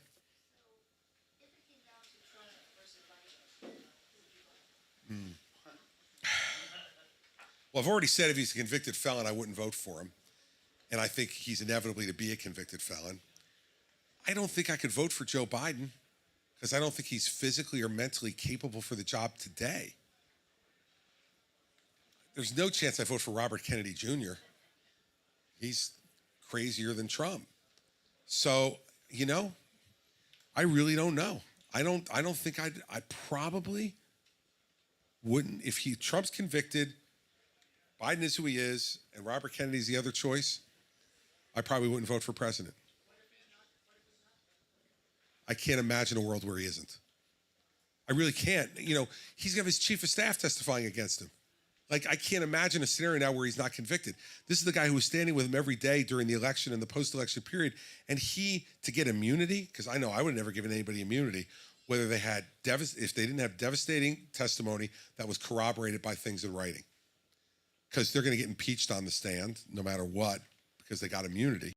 Well, I've already said if he's a convicted felon, I wouldn't vote for him. And I think he's inevitably to be a convicted felon. I don't think I could vote for Joe Biden because I don't think he's physically or mentally capable for the job today. There's no chance I vote for Robert Kennedy Jr. He's crazier than Trump. So, you know, I really don't know. I don't think I probably wouldn't. If Trump's convicted, Biden is who he is, and Robert Kennedy's the other choice, I probably wouldn't vote for president. I can't imagine a world where he isn't. I really can't. You know, he's going to have his chief of staff testifying against him. Like, I can't imagine a scenario now where he's not convicted. This is the guy who was standing with him every day during the election and the post-election period. And to get immunity, because I know I would have never given anybody immunity, whether they had, if they didn't have devastating testimony that was corroborated by things in writing. Because they're going to get impeached on the stand no matter what, because they got immunity.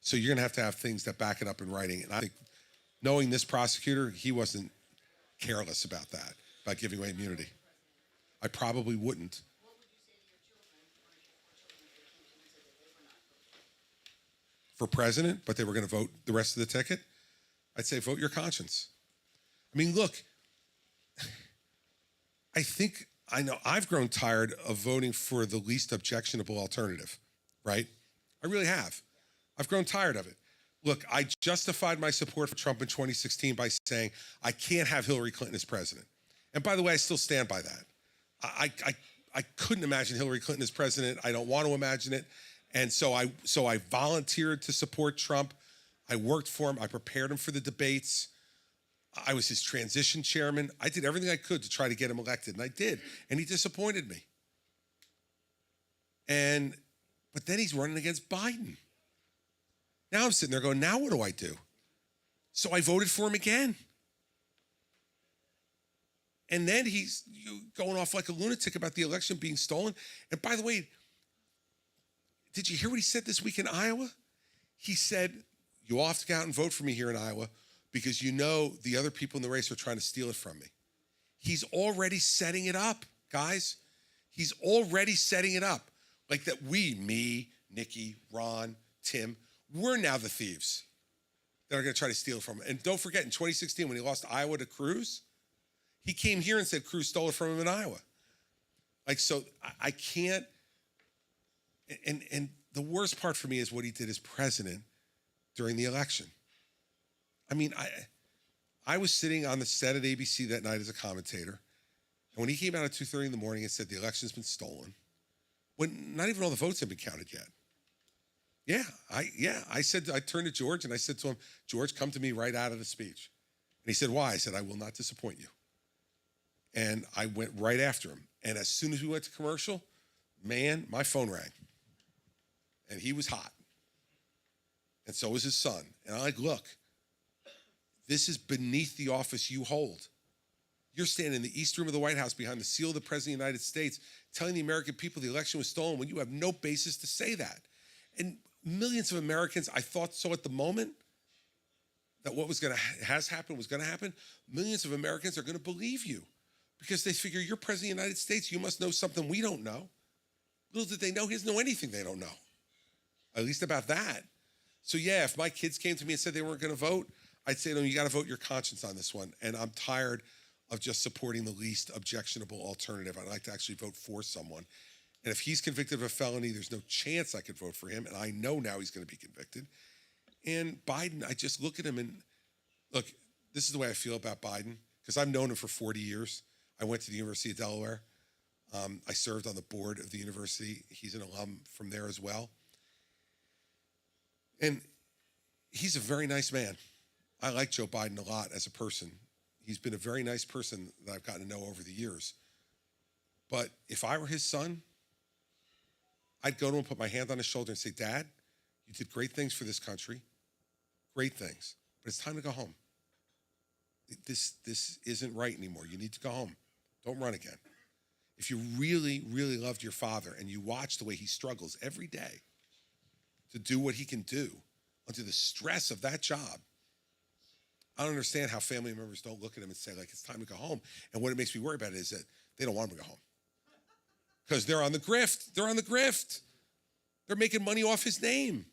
So you're going to have things that back it up in writing. And I think knowing this prosecutor, he wasn't careless about that, about giving away immunity. I probably wouldn't. What would you say to your children, one of your 4 children, if they came to you and said that they were not voting? For president, but they were going to vote the rest of the ticket? I'd say vote your conscience. I mean, look, I know I've grown tired of voting for the least objectionable alternative, right? I really have. I've grown tired of it. Look, I justified my support for Trump in 2016 by saying I can't have Hillary Clinton as president. And by the way, I still stand by that. I couldn't imagine Hillary Clinton as president. I don't want to imagine it. And so I volunteered to support Trump. I worked for him. I prepared him for the debates. I was his transition chairman. I did everything I could to try to get him elected, and I did. And he disappointed me. But then he's running against Biden. Now I'm sitting there going, now what do I do? So I voted for him again. And then he's going off like a lunatic about the election being stolen. And by the way, did you hear what he said this week in Iowa? He said, you all have to go out and vote for me here in Iowa because you know the other people in the race are trying to steal it from me. He's already setting it up, guys. He's already setting it up. Like that me, Nikki, Ron, Tim, we're now the thieves that are going to try to steal it from him. And don't forget, in 2016, when he lost Iowa to Cruz, he came here and said Cruz stole it from him in Iowa. Like, so I can't, and the worst part for me is what he did as president during the election. I mean, I was sitting on the set at ABC that night as a commentator, and when he came out at 2:30 in the morning and said the election's been stolen, when not even all the votes had been counted yet. I turned to George and I said to him, George, come to me right out of the speech. And he said, why? I said, I will not disappoint you. And I went right after him. And as soon as we went to commercial, man, my phone rang. And he was hot. And so was his son. And I'm like, look, this is beneath the office you hold. You're standing in the East Room of the White House behind the seal of the President of the United States, telling the American people the election was stolen when you have no basis to say that. And millions of Americans, I thought so at the moment, that what has happened was going to happen. Millions of Americans are going to believe you because they figure you're President of the United States. You must know something we don't know. Little did they know he doesn't know anything they don't know, at least about that. So yeah, if my kids came to me and said they weren't going to vote, I'd say to them, you got to vote your conscience on this one. And I'm tired of just supporting the least objectionable alternative. I'd like to actually vote for someone. And if he's convicted of a felony, there's no chance I could vote for him. And I know now he's going to be convicted. And Biden, I just look at him and look, this is the way I feel about Biden, because I've known him for 40 years. I went to the University of Delaware. I served on the board of the university. He's an alum from there as well. And he's a very nice man. I like Joe Biden a lot as a person. He's been a very nice person that I've gotten to know over the years. But if I were his son, I'd go to him, put my hand on his shoulder and say, Dad, you did great things for this country, great things, but it's time to go home. This isn't right anymore. You need to go home. Don't run again. If you really, really loved your father and you watch the way he struggles every day to do what he can do under the stress of that job, I don't understand how family members don't look at him and say, like, it's time to go home. And what it makes me worry about is that they don't want him to go home. Because they're on the grift. They're on the grift. They're making money off his name.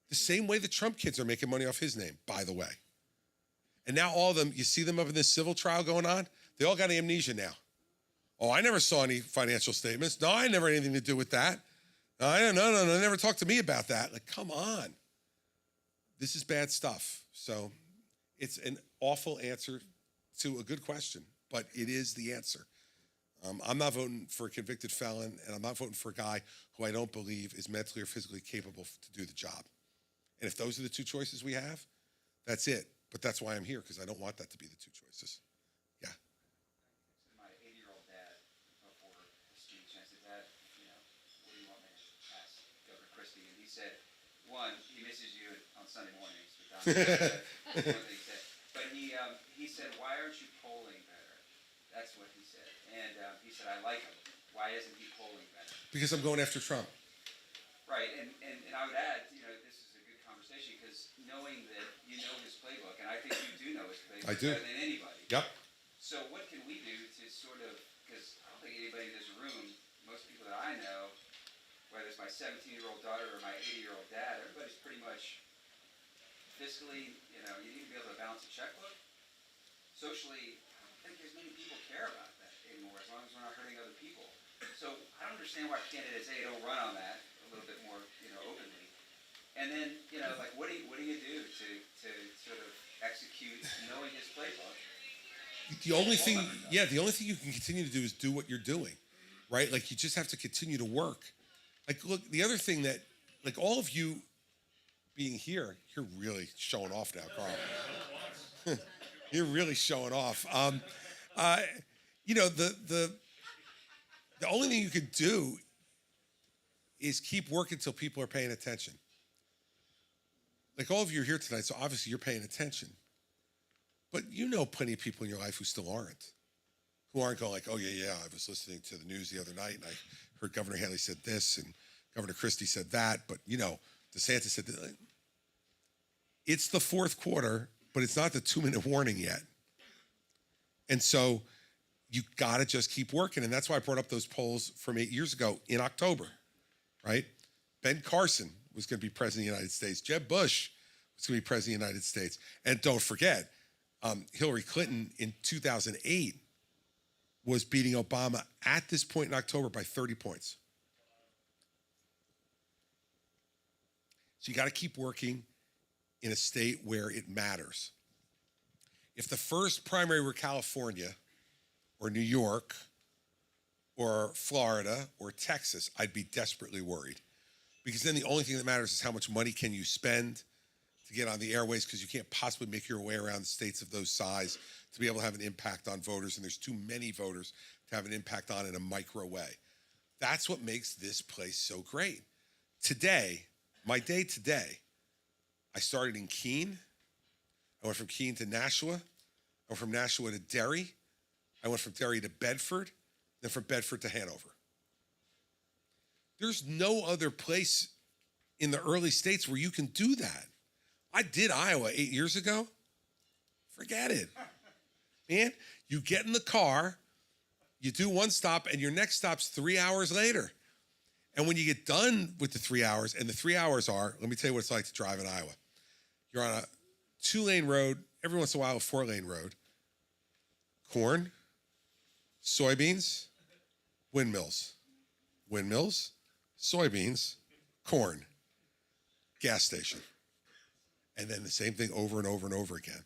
The same way the Trump kids are making money off his name, by the way. And now all of them, you see them up in this civil trial going on, they all got amnesia now. Oh, I never saw any financial statements. No, I never had anything to do with that. No, never talked to me about that. Like, come on. This is bad stuff. So it's an awful answer to a good question, but it is the answer. I'm not voting for a convicted felon, and I'm not voting for a guy who I don't believe is mentally or physically capable to do the job. And if those are the two choices we have, that's it. But that's why I'm here, because I don't want that to be the two choices. Yeah. My 80-year-old dad, before the speech, I said, Dad, what do you want me to ask Governor Christie? And he said, one, he misses you on Sunday mornings. One thing he said. But he said, why aren't you polling better? That's what he said. And he said, I like him. Why isn't he polling better? Because I'm going after Trump. Right, and I would add, this is a good conversation, because knowing that you know his playbook, and I think you do know his playbook better than anybody. Yep. So what can we do to sort of, because I don't think anybody in this room, most people that I know, whether it's my 17-year-old daughter or my 80-year-old dad, everybody's pretty much fiscally, you need to be able to balance a checkbook. Socially, I don't think as many people care about that anymore, as long as we're not hurting other people. So I don't understand why candidates A don't run on that a little bit more, openly. And then, what do you do to sort of execute knowing his playbook? The only thing you can continue to do is do what you're doing, right? Like, you just have to continue to work. Like, look, the other thing that, like, all of you being here, you're really showing off now, Carl. You're really showing off. The only thing you can do is keep working until people are paying attention. Like, all of you are here tonight, so obviously you're paying attention. But you know plenty of people in your life who still aren't. Who aren't going like, oh, yeah, I was listening to the news the other night, and I heard Governor Haley said this, and Governor Christie said that, but, DeSantis said that. It's the fourth quarter, but it's not the 2-minute warning yet. And so you got to just keep working. And that's why I brought up those polls from 8 years ago in October, right? Ben Carson was going to be president of the United States. Jeb Bush was going to be president of the United States. And don't forget, Hillary Clinton in 2008 was beating Obama at this point in October by 30 points. So you got to keep working in a state where it matters. If the first primary were California or New York or Florida or Texas, I'd be desperately worried. Because then the only thing that matters is how much money can you spend to get on the airways, because you can't possibly make your way around the states of those size to be able to have an impact on voters, and there's too many voters to have an impact on in a micro way. That's what makes this place so great. Today, my day today, I started in Keene. I went from Keene to Nashua. I went from Nashua to Derry. I went from Derry to Bedford, then from Bedford to Hanover. There's no other place in the early states where you can do that. I did Iowa 8 years ago. Forget it. Man, you get in the car, you do one stop, and your next stop's 3 hours later. And when you get done with the 3 hours, and the 3 hours are, let me tell you what it's like to drive in Iowa. You're on a 2-lane road, every once in a while a 4-lane road. Corn, soybeans, windmills. Windmills, soybeans, corn, gas station. And then the same thing over and over and over again.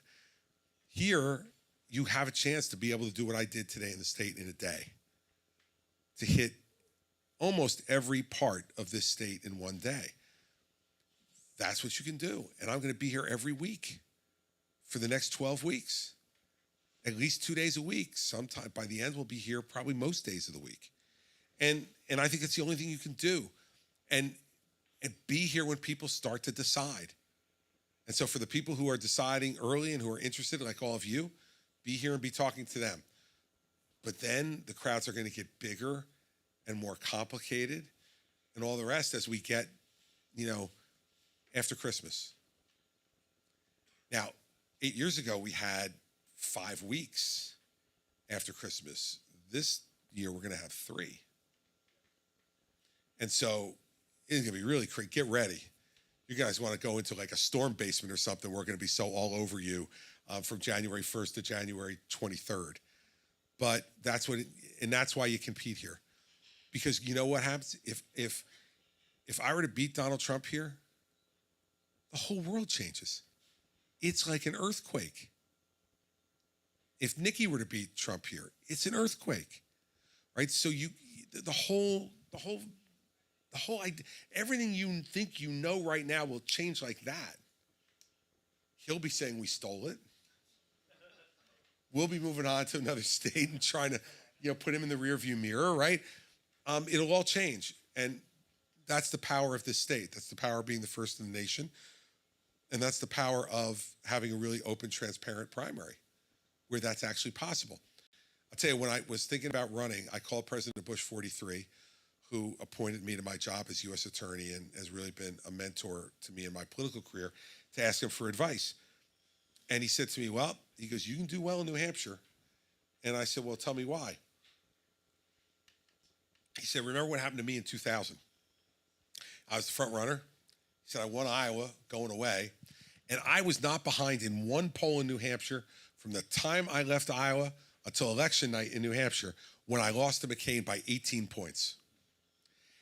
Here, you have a chance to be able to do what I did today in the state in a day, to hit almost every part of this state in one day. That's what you can do. And I'm going to be here every week for the next 12 weeks, at least 2 days a week. Sometime by the end, we'll be here probably most days of the week. And I think it's the only thing you can do. And be here when people start to decide. And so for the people who are deciding early and who are interested, like all of you, be here and be talking to them. But then the crowds are going to get bigger and more complicated and all the rest as we get, after Christmas. Now, 8 years ago, we had 5 weeks after Christmas. This year, we're going to have 3. And so it's going to be really crazy. Get ready. You guys want to go into like a storm basement or something. We're going to be so all over you from January 1st to January 23rd. But that's why you compete here. Because you know what happens? If I were to beat Donald Trump here, the whole world changes. It's like an earthquake. If Nikki were to beat Trump here, it's an earthquake, right? So the whole idea, everything you think you know right now will change like that. He'll be saying we stole it. We'll be moving on to another state and trying to, put him in the rearview mirror, right? It'll all change, and that's the power of this state. That's the power of being the first in the nation, and that's the power of having a really open, transparent primary, where that's actually possible. I'll tell you, when I was thinking about running, I called President Bush 43, who appointed me to my job as U.S. Attorney and has really been a mentor to me in my political career, to ask him for advice. And he said to me, he goes, you can do well in New Hampshire. And I said, well, tell me why. He said, remember what happened to me in 2000? I was the front runner. He said, I won Iowa going away. And I was not behind in one poll in New Hampshire from the time I left Iowa until election night in New Hampshire, when I lost to McCain by 18 points.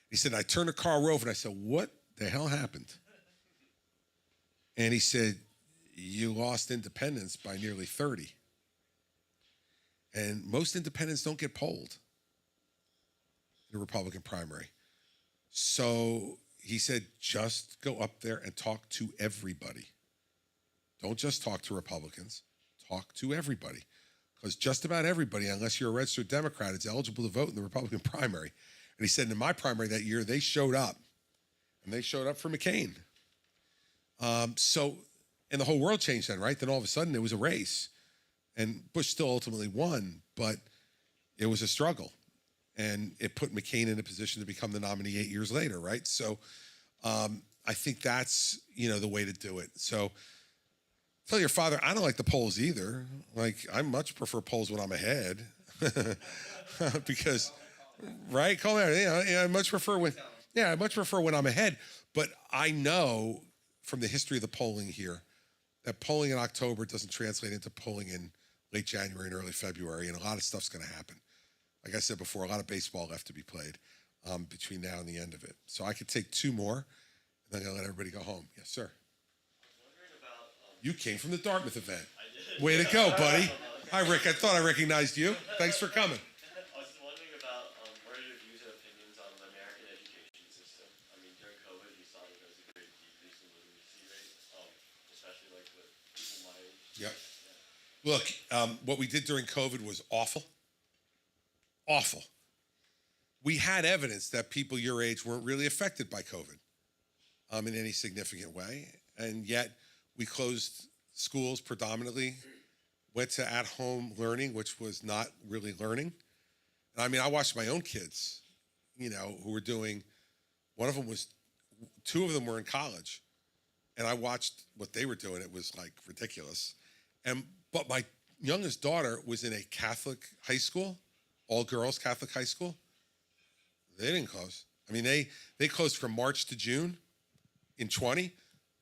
He said, I turned the car over and I said, what the hell happened? And he said, you lost independents by nearly 30. And most independents don't get polled in a Republican primary. So he said, just go up there and talk to everybody. Don't just talk to Republicans, talk to everybody. Because just about everybody, unless you're a registered Democrat, is eligible to vote in the Republican primary. And he said in my primary that year, they showed up. And they showed up for McCain. And the whole world changed then, right? Then all of a sudden, it was a race. And Bush still ultimately won, but it was a struggle. And it put McCain in a position to become the nominee 8 years later, right? So I think that's, the way to do it. So tell your father, I don't like the polls either. Like, I much prefer polls when I'm ahead. Because, right? Call me out. I much prefer when I'm ahead. But I know from the history of the polling here that polling in October doesn't translate into polling in late January and early February, and a lot of stuff's going to happen. Like I said before, a lot of baseball left to be played between now and the end of it. So I could take 2 more, and then I'm going to let everybody go home. Yes, sir. You came from the Dartmouth event. I did. Way to go, buddy. Hi, Rick. I thought I recognized you. Thanks for coming. I was wondering about what are your views and opinions on the American education system? I mean, during COVID, you saw that there was a great decrease in literacy rate, especially like with people my age. Yep. Look, what we did during COVID was awful. Awful. We had evidence that people your age weren't really affected by COVID in any significant way, and yet we closed schools predominantly went to at-home learning, which was not really learning. And I mean, I watched my own kids, who were doing, two of them were in college. And I watched what they were doing. It was like ridiculous. But my youngest daughter was in a Catholic high school, all girls Catholic high school. They didn't close. I mean, they closed from March to June in 20,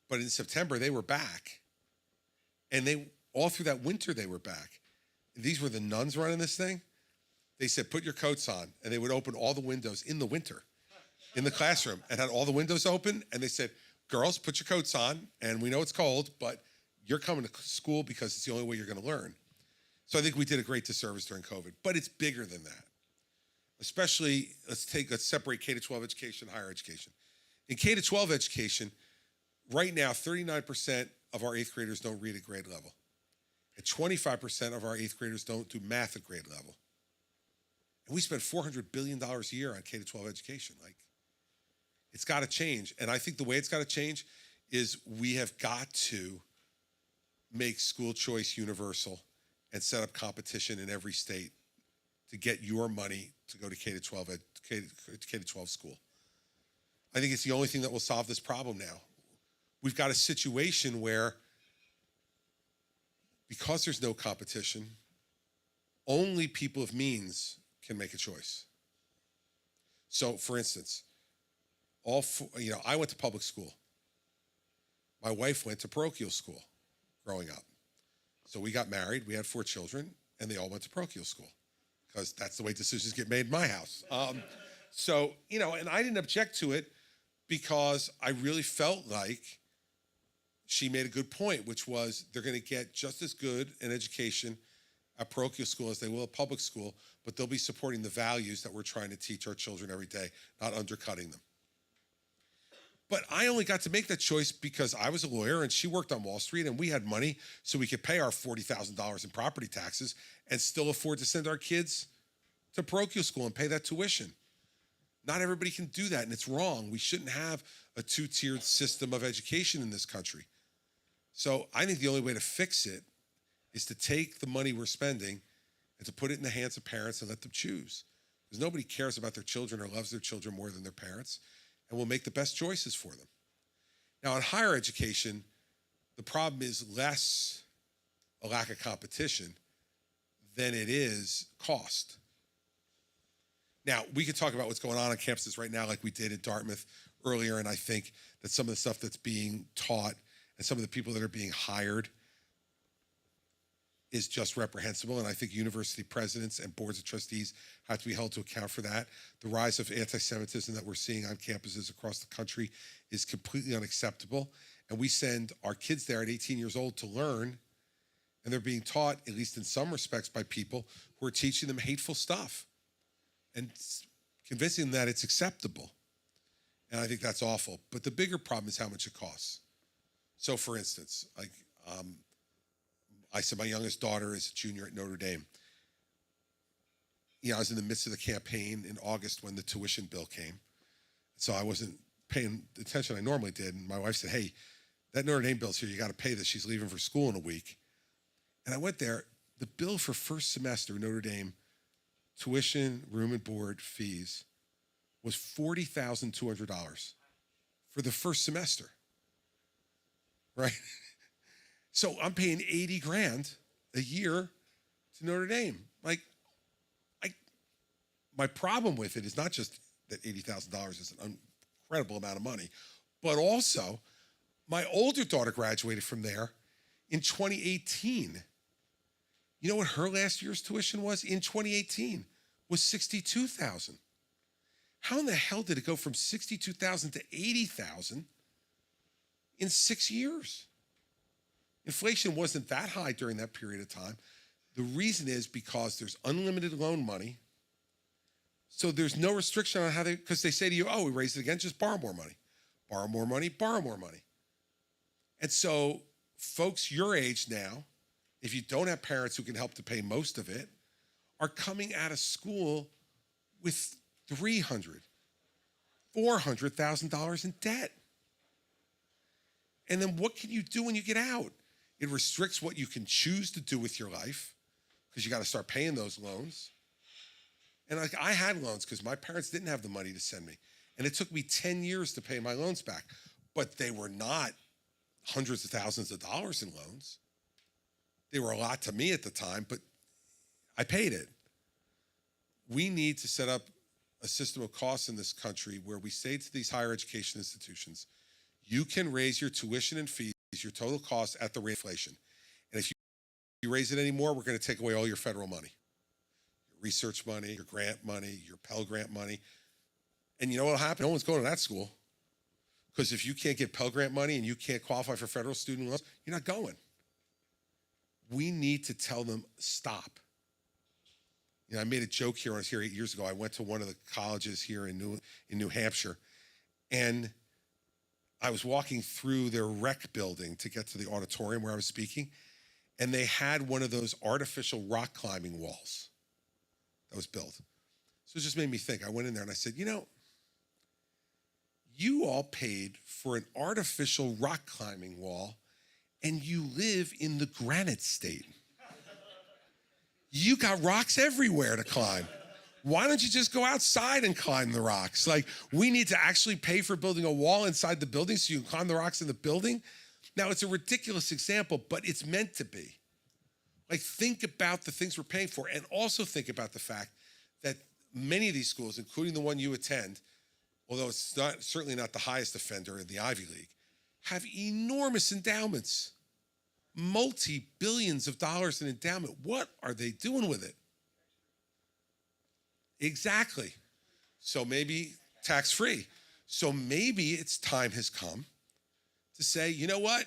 but in September they were back. And all through that winter they were back. These were the nuns running this thing. They said, put your coats on. And they would open all the windows in the winter in the classroom and had all the windows open. And they said, girls, put your coats on. And we know it's cold, but you're coming to school because it's the only way you're going to learn. So I think we did a great disservice during COVID, but it's bigger than that. Especially, let's separate K-12 education, higher education. In K-12 education, right now, 39% of our 8th graders don't read at grade level. And 25% of our 8th graders don't do math at grade level. And we spend $400 billion a year on K-12 education. Like, it's got to change. And I think the way it's got to change is we have got to make school choice universal and set up competition in every state to get your money to go to K-12 school. I think it's the only thing that will solve this problem now. We've got a situation where, because there's no competition, only people of means can make a choice. So, for instance, I went to public school. My wife went to parochial school growing up. So we got married, we had 4 children, and they all went to parochial school because that's the way decisions get made in my house. And I didn't object to it because I really felt like she made a good point, which was they're going to get just as good an education at parochial school as they will at public school, but they'll be supporting the values that we're trying to teach our children every day, not undercutting them. But I only got to make that choice because I was a lawyer and she worked on Wall Street and we had money so we could pay our $40,000 in property taxes and still afford to send our kids to parochial school and pay that tuition. Not everybody can do that, and it's wrong. We shouldn't have a 2-tiered system of education in this country. So I think the only way to fix it is to take the money we're spending and to put it in the hands of parents and let them choose. Because nobody cares about their children or loves their children more than their parents, and will make the best choices for them. Now, in higher education, the problem is less a lack of competition than it is cost. Now, we could talk about what's going on campuses right now like we did in Dartmouth earlier, and I think that some of the stuff that's being taught and some of the people that are being hired is just reprehensible, and I think university presidents and boards of trustees have to be held to account for that. The rise of anti-Semitism that we're seeing on campuses across the country is completely unacceptable, and we send our kids there at 18 years old to learn, and they're being taught, at least in some respects, by people who are teaching them hateful stuff and convincing them that it's acceptable. And I think that's awful. But the bigger problem is how much it costs. So, for instance, I said my youngest daughter is a junior at Notre Dame. I was in the midst of the campaign in August when the tuition bill came. So I wasn't paying the attention I normally did. And my wife said, hey, that Notre Dame bill's here. You got to pay this. She's leaving for school in a week. And I went there. The bill for first semester Notre Dame, tuition, room and board, fees, was $40,200 for the first semester, right? So I'm paying $80,000 a year to Notre Dame. My problem with it is not just that $80,000 is an incredible amount of money, but also my older daughter graduated from there in 2018. You know what her last year's tuition was in 2018? Was $62,000. How in the hell did it go from $62,000 to $80,000 in 6 years? Inflation wasn't that high during that period of time. The reason is because there's unlimited loan money. So there's no restriction on because they say to you, oh, we raised it again, just borrow more money. Borrow more money, borrow more money. And so folks your age now, if you don't have parents who can help to pay most of it, are coming out of school with $300,000, $400,000 in debt. And then what can you do when you get out? It restricts what you can choose to do with your life because you got to start paying those loans. And like I had loans because my parents didn't have the money to send me. And it took me 10 years to pay my loans back. But they were not hundreds of thousands of dollars in loans. They were a lot to me at the time, but I paid it. We need to set up a system of costs in this country where we say to these higher education institutions, you can raise your tuition and fees, your total cost at the rate of inflation. And if you raise it anymore, we're going to take away all your federal money, your research money, your grant money, your Pell Grant money. And you know what will happen? No one's going to that school. Because if you can't get Pell Grant money and you can't qualify for federal student loans, you're not going. We need to tell them, stop. You know, I made a joke here when I was here 8 years ago. I went to one of the colleges here in New Hampshire, and I was walking through their rec building to get to the auditorium where I was speaking, and they had one of those artificial rock climbing walls that was built. So it just made me think. I went in there and I said, you know, you all paid for an artificial rock climbing wall, and you live in the granite state. You got rocks everywhere to climb. Why don't you just go outside and climb the rocks? Like, we need to actually pay for building a wall inside the building so you can climb the rocks in the building. Now, it's a ridiculous example, but it's meant to be. Like, think about the things we're paying for, and also think about the fact that many of these schools, including the one you attend, although it's certainly not the highest offender in the Ivy League, have enormous endowments. Multi-billions of dollars in endowment. What are they doing with it? Exactly. So maybe tax-free. So maybe it's time has come to say, you know what?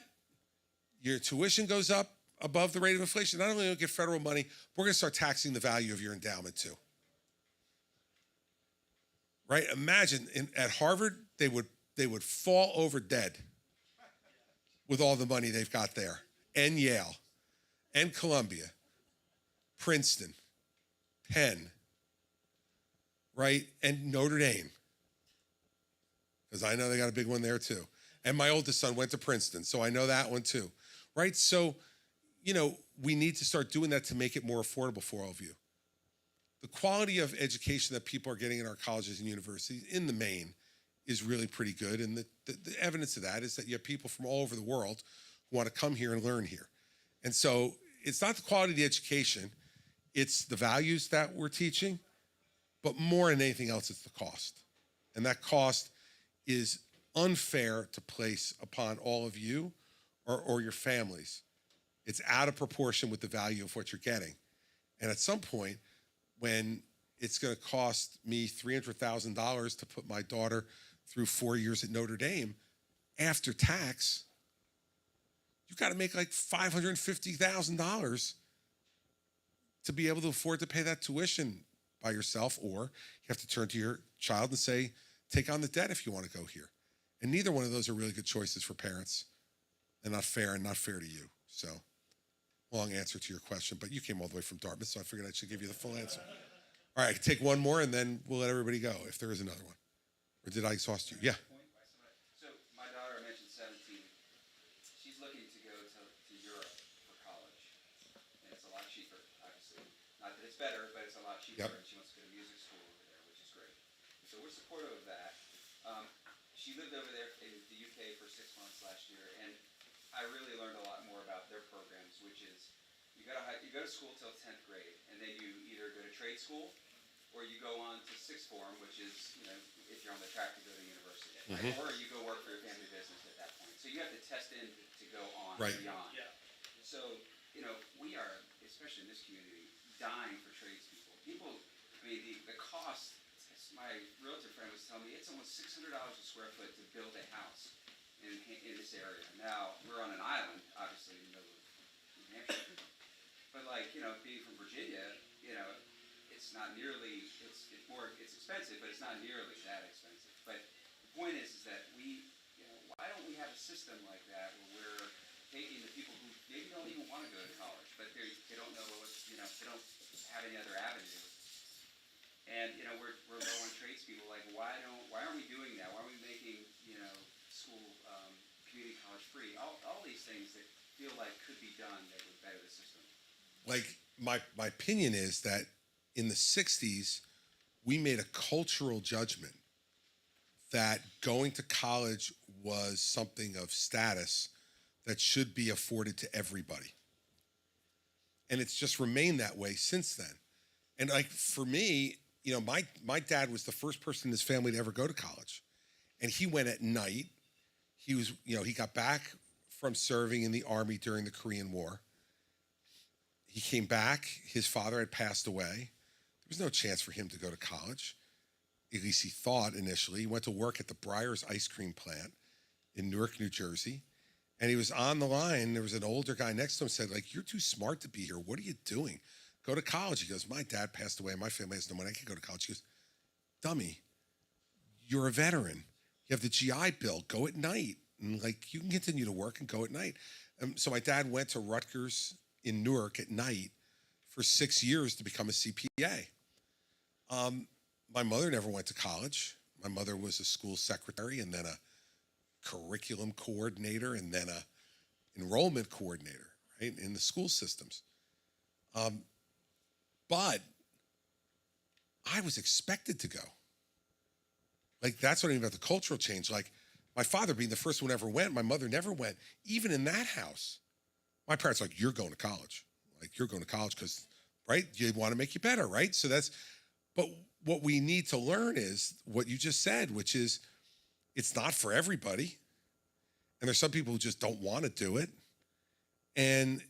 Your tuition goes up above the rate of inflation. Not only do you get federal money, we're going to start taxing the value of your endowment too. Right? Imagine at Harvard, they would fall over dead with all the money they've got there. And Yale, and Columbia, Princeton, Penn, right? And Notre Dame, because I know they got a big one there too. And my oldest son went to Princeton, so I know that one too, right? So, you know, we need to start doing that to make it more affordable for all of you. The quality of education that people are getting in our colleges and universities, in the main, is really pretty good. And the evidence of that is that you have people from all over the world want to come here and learn here. And so it's not the quality of the education, it's the values that we're teaching, but more than anything else, it's the cost. And that cost is unfair to place upon all of you or your families. It's out of proportion with the value of what you're getting. And at some point, when it's going to cost me $300,000 to put my daughter through 4 years at Notre Dame, after tax, you've got to make like $550,000 to be able to afford to pay that tuition by yourself, or you have to turn to your child and say, take on the debt if you want to go here. And neither one of those are really good choices for parents. They're not fair and not fair to you. So, long answer to your question, but you came all the way from Dartmouth, so I figured I should give you the full answer. All right, I can take one more and then we'll let everybody go if there is another one. Or did I exhaust you? Yeah. So my daughter, I mentioned 17, she's looking to go to Europe for college. And it's a lot cheaper, obviously. Not that it's better, but it's a lot cheaper. Yep. And she wants to go to music school over there, which is great. So we're supportive of that. She lived over there in the UK for 6 months last year, and I really learned a lot more about their programs, which is you go to school till 10th grade, and then you either go to trade school or you go on to sixth form, which is, you know, if you're on the track to go to university, Mm-hmm. or you go work for your family business at that point. So you have to test in to go on Right. and beyond. Yeah. So, you know, we are, especially in this community, dying for tradespeople. People, I mean, the cost, as my realtor friend was telling me, it's almost $600 a square foot to build a house in this area. Now, we're on an island, obviously, in the middle of New Hampshire. But like, you know, being from Virginia, you know, it's not nearly, it's expensive, but it's not nearly that expensive. But the point is that we, you know, why don't we have a system like that where we're taking the people who maybe don't even want to go to college, but they don't know what, you know, they don't have any other avenue. And, you know, we're low on tradespeople. Like, why aren't we doing that? Why aren't we making, you know, school, community college free? All these things that feel like could be done that would better the system? Like my opinion is that in the 60s, we made a cultural judgment that going to college was something of status that should be afforded to everybody. And it's just remained that way since then. And like for me, you know, my dad was the first person in his family to ever go to college. And he went at night. He was, you know, he got back from serving in the Army during the Korean War. He came back, his father had passed away. There was no chance for him to go to college. At least he thought initially. He went to work at the Breyers ice cream plant in Newark, New Jersey. And he was on the line. There was an older guy next to him said, like, you're too smart to be here. What are you doing? Go to college. He goes, my dad passed away. My family has no money. I can't go to college. He goes, dummy, you're a veteran. You have the GI Bill. Go at night. And like, you can continue to work and go at night. So my dad went to Rutgers in Newark at night for 6 years to become a CPA. My mother never went to college. My mother was a school secretary and then a curriculum coordinator and then a enrollment coordinator, right, in the school systems. But I was expected to go. Like, that's what I mean about the cultural change. Like, my father being the first one ever went, my mother never went. Even in that house, my parents were like, you're going to college. Like, you're going to college because, right, you want to make you better, right? So that's, but what we need to learn is what you just said, which is it's not for everybody. And there's some people who just don't want to do it. And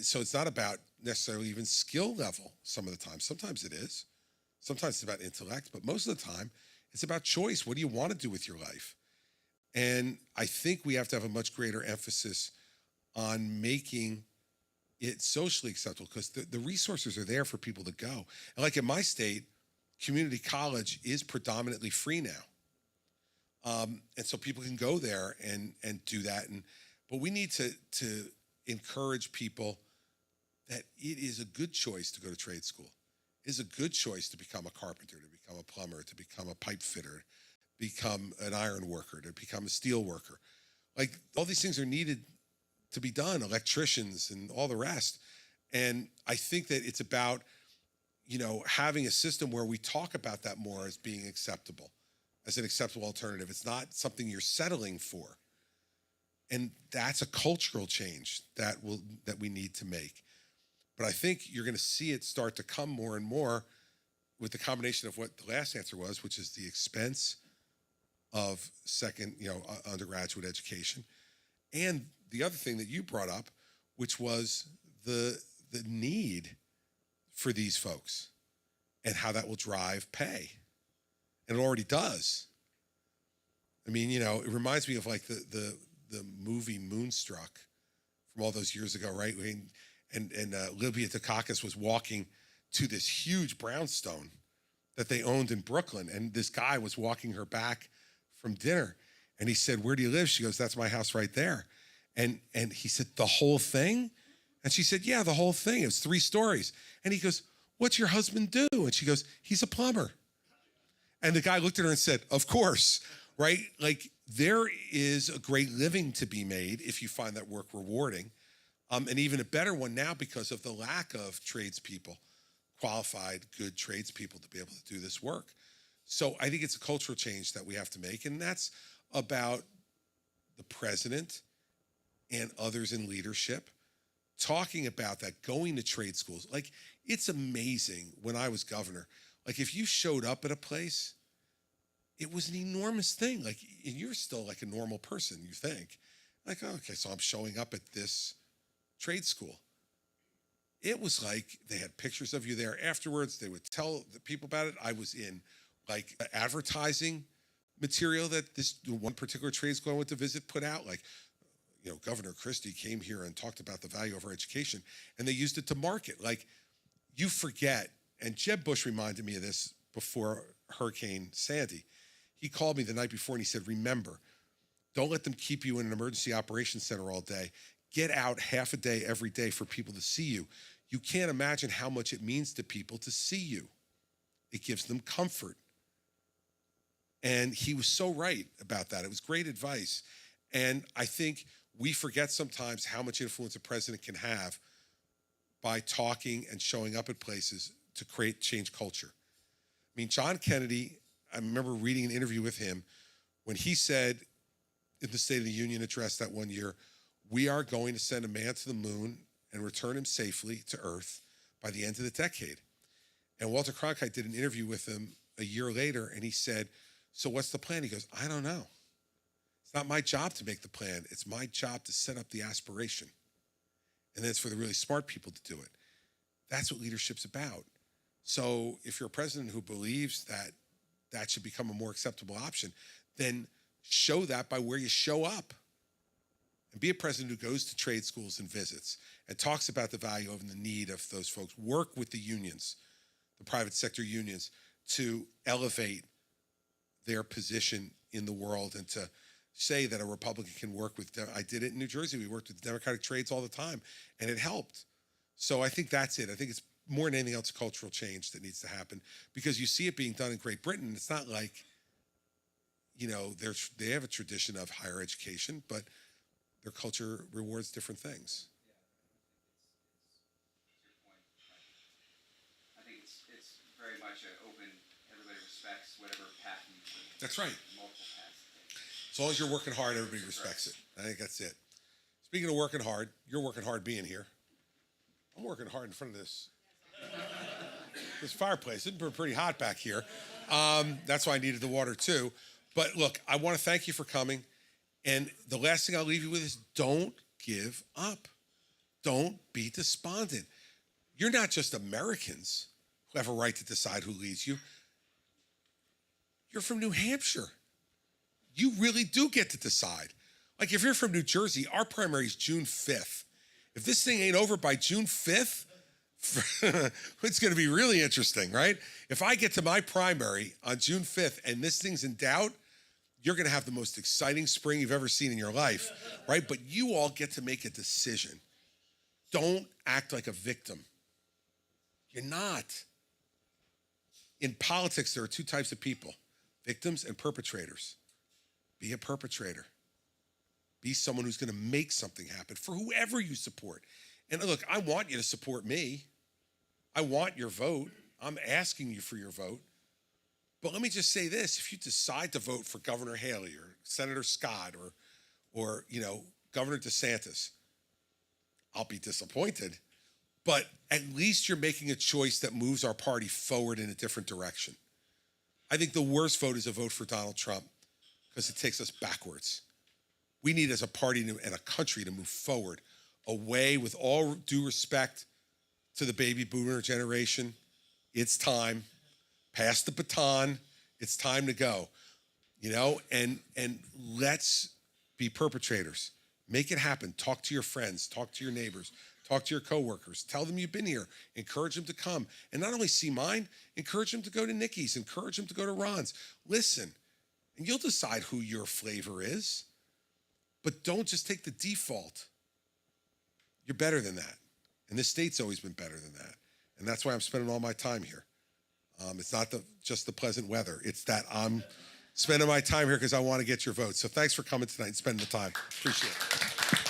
so it's not about necessarily even skill level some of the time. Sometimes it is. Sometimes it's about intellect, but most of the time it's about choice. What do you want to do with your life? And I think we have to have a much greater emphasis on making it socially acceptable because the resources are there for people to go. And like in my state, community college is predominantly free now. And so people can go there and do that. But we need to encourage people that it is a good choice to go to trade school. It is a good choice to become a carpenter, to become a plumber, to become a pipe fitter, become an iron worker, to become a steel worker. Like, all these things are needed to be done, electricians and all the rest. And I think that it's about, you know, having a system where we talk about that more as being acceptable, as an acceptable alternative. It's not something you're settling for. And that's a cultural change that we need to make. But I think you're going to see it start to come more and more with the combination of what the last answer was, which is the expense of undergraduate education. And the other thing that you brought up, which was the need for these folks and how that will drive pay. And it already does. I mean, you know, it reminds me of like the movie Moonstruck from all those years ago, right? I mean, and Libya Dukakis was walking to this huge brownstone that they owned in Brooklyn. And this guy was walking her back from dinner. And he said, where do you live? She goes, that's my house right there. And he said, the whole thing? And she said, yeah, the whole thing. It was 3 stories. And he goes, what's your husband do? And she goes, he's a plumber. And the guy looked at her and said, of course, right? Like, there is a great living to be made if you find that work rewarding. And even a better one now because of the lack of tradespeople, qualified, good tradespeople to be able to do this work. So I think it's a cultural change that we have to make. And that's about the president and others in leadership talking about that, going to trade schools. Like, it's amazing when I was governor. Like, if you showed up at a place, it was an enormous thing. Like, and you're still like a normal person, you think. Like, oh, okay, so I'm showing up at this trade school. It was like they had pictures of you there afterwards. They would tell the people about it. I was in like advertising material that this one particular trade school I went to visit put out. Like, you know, Governor Christie came here and talked about the value of our education, and they used it to market. Like, you forget, and Jeb Bush reminded me of this before Hurricane Sandy. He called me the night before and he said, remember, don't let them keep you in an emergency operations center all day. Get out half a day every day for people to see you. You can't imagine how much it means to people to see you. It gives them comfort. And he was so right about that. It was great advice. And I think we forget sometimes how much influence a president can have by talking and showing up at places to change culture. I mean, John Kennedy, I remember reading an interview with him when he said in the State of the Union address that one year, we are going to send a man to the moon and return him safely to Earth by the end of the decade. And Walter Cronkite did an interview with him a year later, and he said, so what's the plan? He goes, I don't know. It's not my job to make the plan. It's my job to set up the aspiration. And then it's for the really smart people to do it. That's what leadership's about. So if you're a president who believes that that should become a more acceptable option, then show that by where you show up. And be a president who goes to trade schools and visits and talks about the value of and the need of those folks. Work with the unions, the private sector unions, to elevate their position in the world and to say that a Republican can work with, I did it in New Jersey. We worked with Democratic trades all the time, and it helped. So I think that's it. I think it's more than anything else a cultural change that needs to happen, because you see it being done in Great Britain. It's not like, you know, they have a tradition of higher education, but their culture rewards different things. I think it's very much an open, everybody respects whatever patent. That's right. Multiple patents. As long as you're working hard, everybody respects it. I think that's it. Speaking of working hard, you're working hard being here. I'm working hard in front of this fireplace. It's been pretty hot back here. That's why I needed the water too. But look, I want to thank you for coming. And the last thing I'll leave you with is don't give up. Don't be despondent. You're not just Americans who have a right to decide who leads you. You're from New Hampshire. You really do get to decide. Like if you're from New Jersey, our primary is June 5th. If this thing ain't over by June 5th, it's going to be really interesting, right? If I get to my primary on June 5th and this thing's in doubt, you're going to have the most exciting spring you've ever seen in your life, right? But you all get to make a decision. Don't act like a victim. You're not. In politics, there are two types of people, victims and perpetrators. Be a perpetrator. Be someone who's going to make something happen for whoever you support. And look, I want you to support me. I want your vote. I'm asking you for your vote. But let me just say this. If you decide to vote for Governor Haley or Senator Scott or you know, Governor DeSantis, I'll be disappointed. But at least you're making a choice that moves our party forward in a different direction. I think the worst vote is a vote for Donald Trump because it takes us backwards. We need as a party and a country to move forward, away, with all due respect to the baby boomer generation. It's time. Pass the baton. It's time to go. You know, and let's be perpetrators. Make it happen. Talk to your friends. Talk to your neighbors. Talk to your coworkers. Tell them you've been here. Encourage them to come. And not only see mine, encourage them to go to Nikki's. Encourage them to go to Ron's. Listen, and you'll decide who your flavor is. But don't just take the default. You're better than that. And this state's always been better than that. And that's why I'm spending all my time here. It's not just the pleasant weather. It's that I'm spending my time here because I want to get your vote. So thanks for coming tonight and spending the time. Appreciate it.